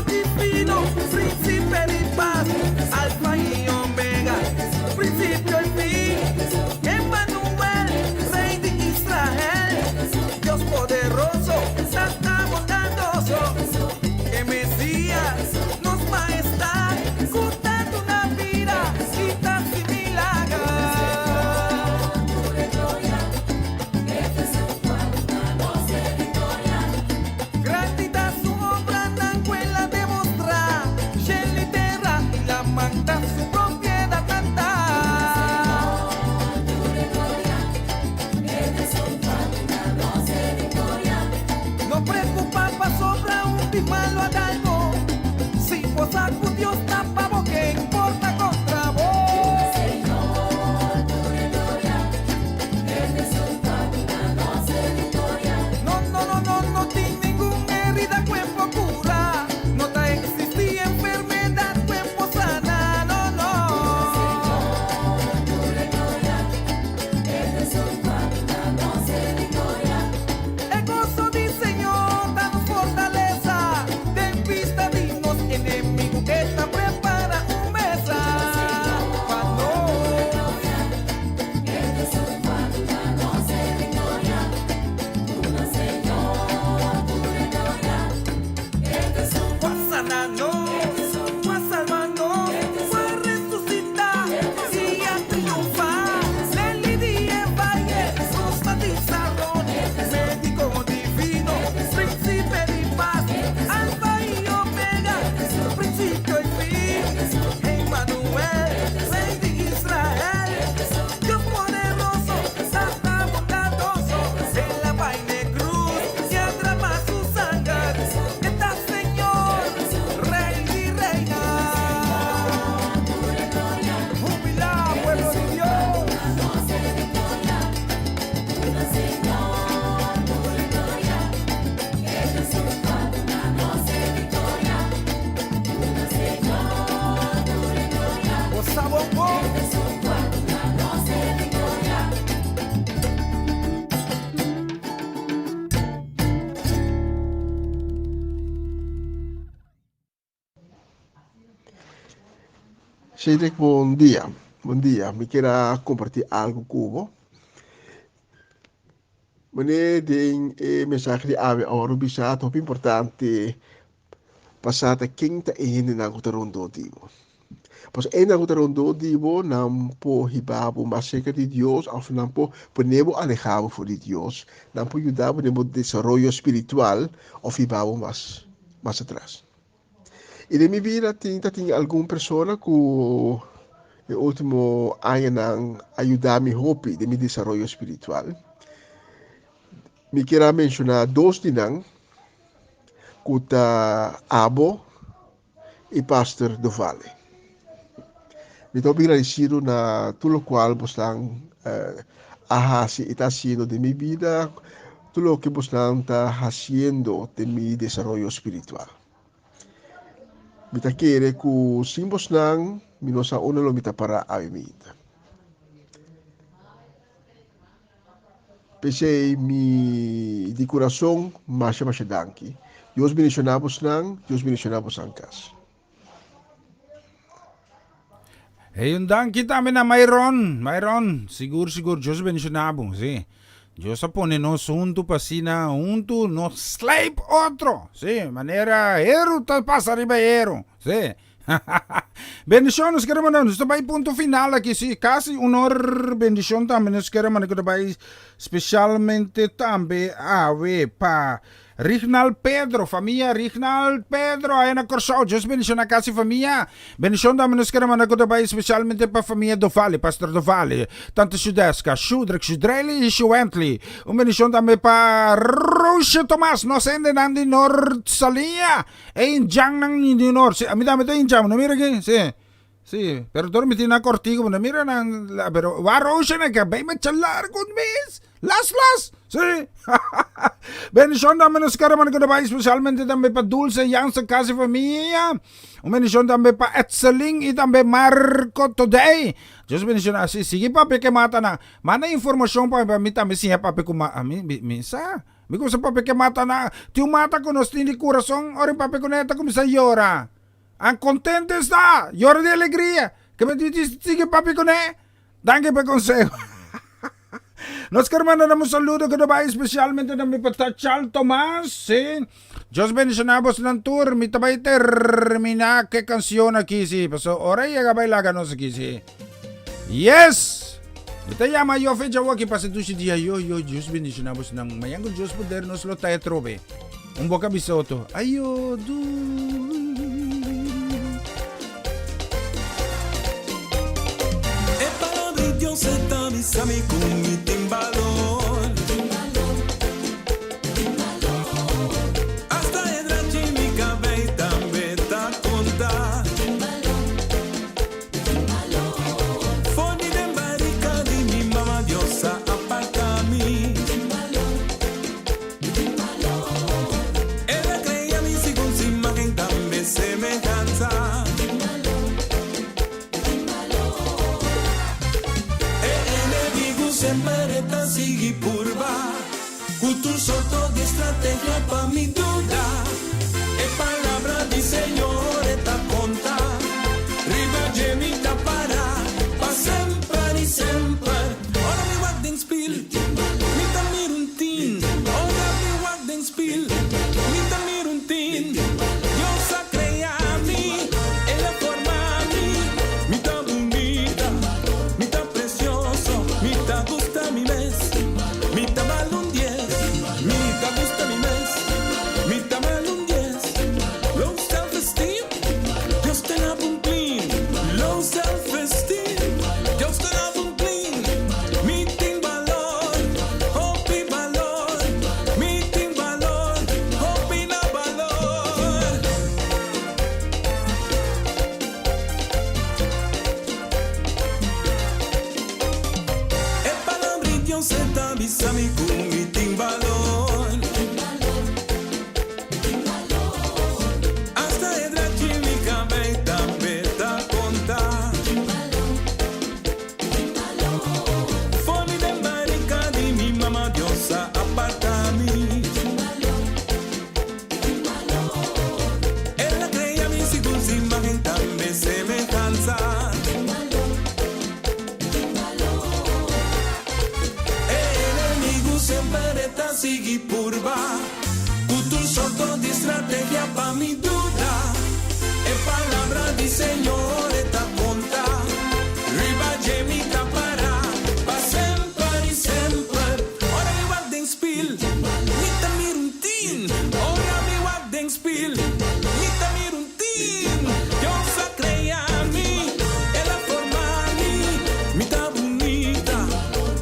divino, príncipe de paz, alfa y omega, principio y fin, Emmanuel, rey de Israel, Dios poderoso, Santa bondadoso, que Mesías nos maestad, curando una vida, citas y milagros. Grandita su obra, Nanguela demostra, Shelly terra y la manta su propiedad tanta. No preocupa pa sobra un malo a algo, si vos saco Dios tapa que importa contra vos. No tiene ninguna herida cuerpo cura, no te existía enfermedad cuerpo sana, no. El gozo del Señor danos fortaleza, ten vista dignos enemigo que está prepara un mesa. Fue sanando, fue salvando, fue resucitar y a triunfar. Nelly Díez Valle, sus matizador, médico divino, príncipe de paz, alfa y omega, principio y fin, Emmanuel, rey de Israel, Dios poderoso, Santa bondadoso, en la vaina cruz y atrapa su sangre, está Señor, rey y reina. Júbila, pueblo de Dios. Bossa bongo. Cedric, bom dia. Bom dia. Me queira compartilhar algo com você. Meneer, tem mensagem de ave ouro bisa top importante passata quinta e na rondo divo. Pois na rondo divo não po hibabo mas cerca de Deus ao final po ponebo alejado for de Deus, não po ajudar no desenvolvimento espiritual ou hibabo mais atrás. E de minha vida tem alguma pessoa que no último ano não ajudar me hopi de meu desenvolvimento espiritual. Me quero mencionar dois dinang, que tá Abo e Pastor do Vale. Me estou agradecido na tudo qual vocês está haciendo de minha vida, tudo que vocês está haciendo de meu desenvolvimento espiritual. Me tá querer que sim vocês me não sa una lo me tá para a vida. Pensei de coração, mas danke. Deus bendicionamos nang, Deus bendicionamos ang kas. Ayun dan kita na Mayron, siguro Diyos bendicionabo, sí. Dios pone nos unto pasina, unto nos slave otro, sí, manera hero tal pasa ribeiro, sí. Bendición, nos queremos dar, nos trabalho punto final aqui, sí, casi honor, bendición também, nos queremos dar, especialmente também, pa Rignal Pedro, família Rignal Pedro, aí na Corsao, Deus bendição na casa e família, bendição também nos queremos dar, especialmente para a família do Vale, Pastor do Vale, tanto Sudesca, Shudrek, Shudreli e Shuentli, bendição também para Roche Tomas, nos endenan di Nord Salia, e in Jang nang di Nord, a mi dami ito in Jang, no mira que, sí, pero dormi tina cortigo, no mira nang, pero va Roche na ka, bay machalar con mis, las, sí. Bendición también nos queremos dar, especialmente también para Dulce, Jan, sa casa y familia. Bendición también para Etzeling y también Marco Today. Dios bendición así. Sige papi que mata na. Mana información para mí también siya papi kuma. Misa. Mi cosa papi che mata na, ti mata con sti di corazón, ora papi con esta come sa llora. An contento sta, llora di allegria. Che mi dici che papi con Danke per consejo. Nos mandamos un saludo que nos va especialmente a mi patachal Tomás, sí. Dios bendicionamos ng tour, mi tabay termina que canción aquí, sí. Paso, ora llega bailagan aquí, sí. Yes! Ito yama yo fecha waki pa sa tusi dia yo Diyos bendicionamos ng mayang Diyos podernos lo tayo trobe. Un boca bisoto. Ayo du. E palabra Dios está mi con mi timbalón. Hasta edrachi mi cabeza me ta conta. Foni de marica di mi mamá diosa aparta mi. Ella creía mi si con sin imagen también semejanza. Sempre ta sigi purba, cultur sorto di estrategia pa mi duda, e palabra di Señor eta conta, riva mi ta para, pa sempre y sempre. Ora mi guarden spil, mi ta miruntin, ora mi guarden spil, mi ta miruntin, Dios ha creado mi, en la forma mi ta bonita, mi ta precioso, mi ta gusta mi mes, mi ta mal un 10, mi ta gusta mi mes, mi ta mal un 10, low self-esteem, Dios te la un clean, low self-esteem, Dios te la un clean, mi tin valor, hopi valor, mi tin valor, hopi na valor. E palabrillo se t'avisa mi con mi timbalón. Hasta edrachi mi cabeza me ta conta. Foni de marica di mi mamá diosa aparta mi. Ella creía mi si con sin imagen también semejanza. Sempre ta sigi purba, cultur sorto di estrategia pa mi duda, e palabra di Señor eta conta, riba mi ta para, pa sempre y sempre. Ora mi guarden spil, mi ta miruntin, ora mi guarden spil, mi ta miruntin, Dios ha creado mi, e la forma mi ta bonita,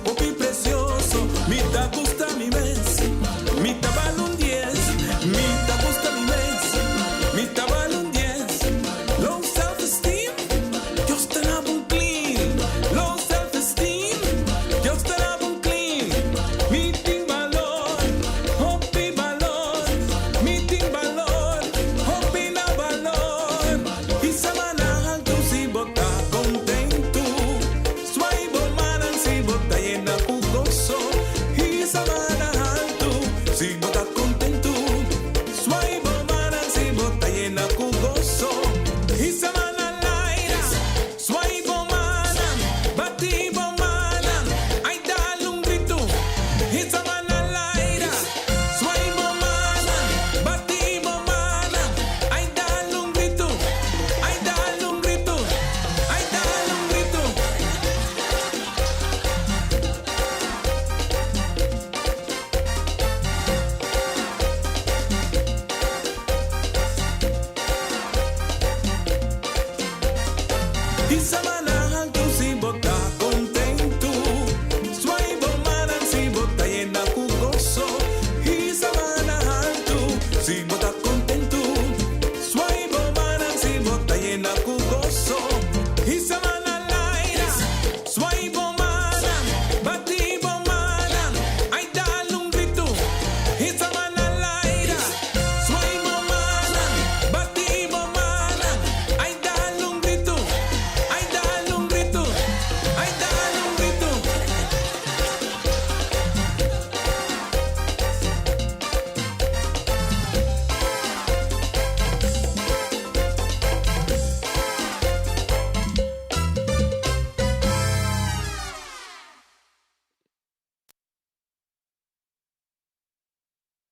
popi precioso, mi ta gusta mi mes, mi ta vale un 10, mi ta gusta mi mes, mi ta vale un 10, low self-esteem, Dios te la un clean, low self-esteem, Dios te la un clean, mi tin valor, hopi valor, mi tin valor, hopi na valor, y semana alto si bota contento, suai manan si bota llena gozo, y semana alto si bota contento, suai manan si bota llena gozo, y semana laira, suai manan, bati manan, ay dale un grito, y semana laira, suai manan, bati manan, ay dale un grito, ay dale un grito, ay dale un grito. Isa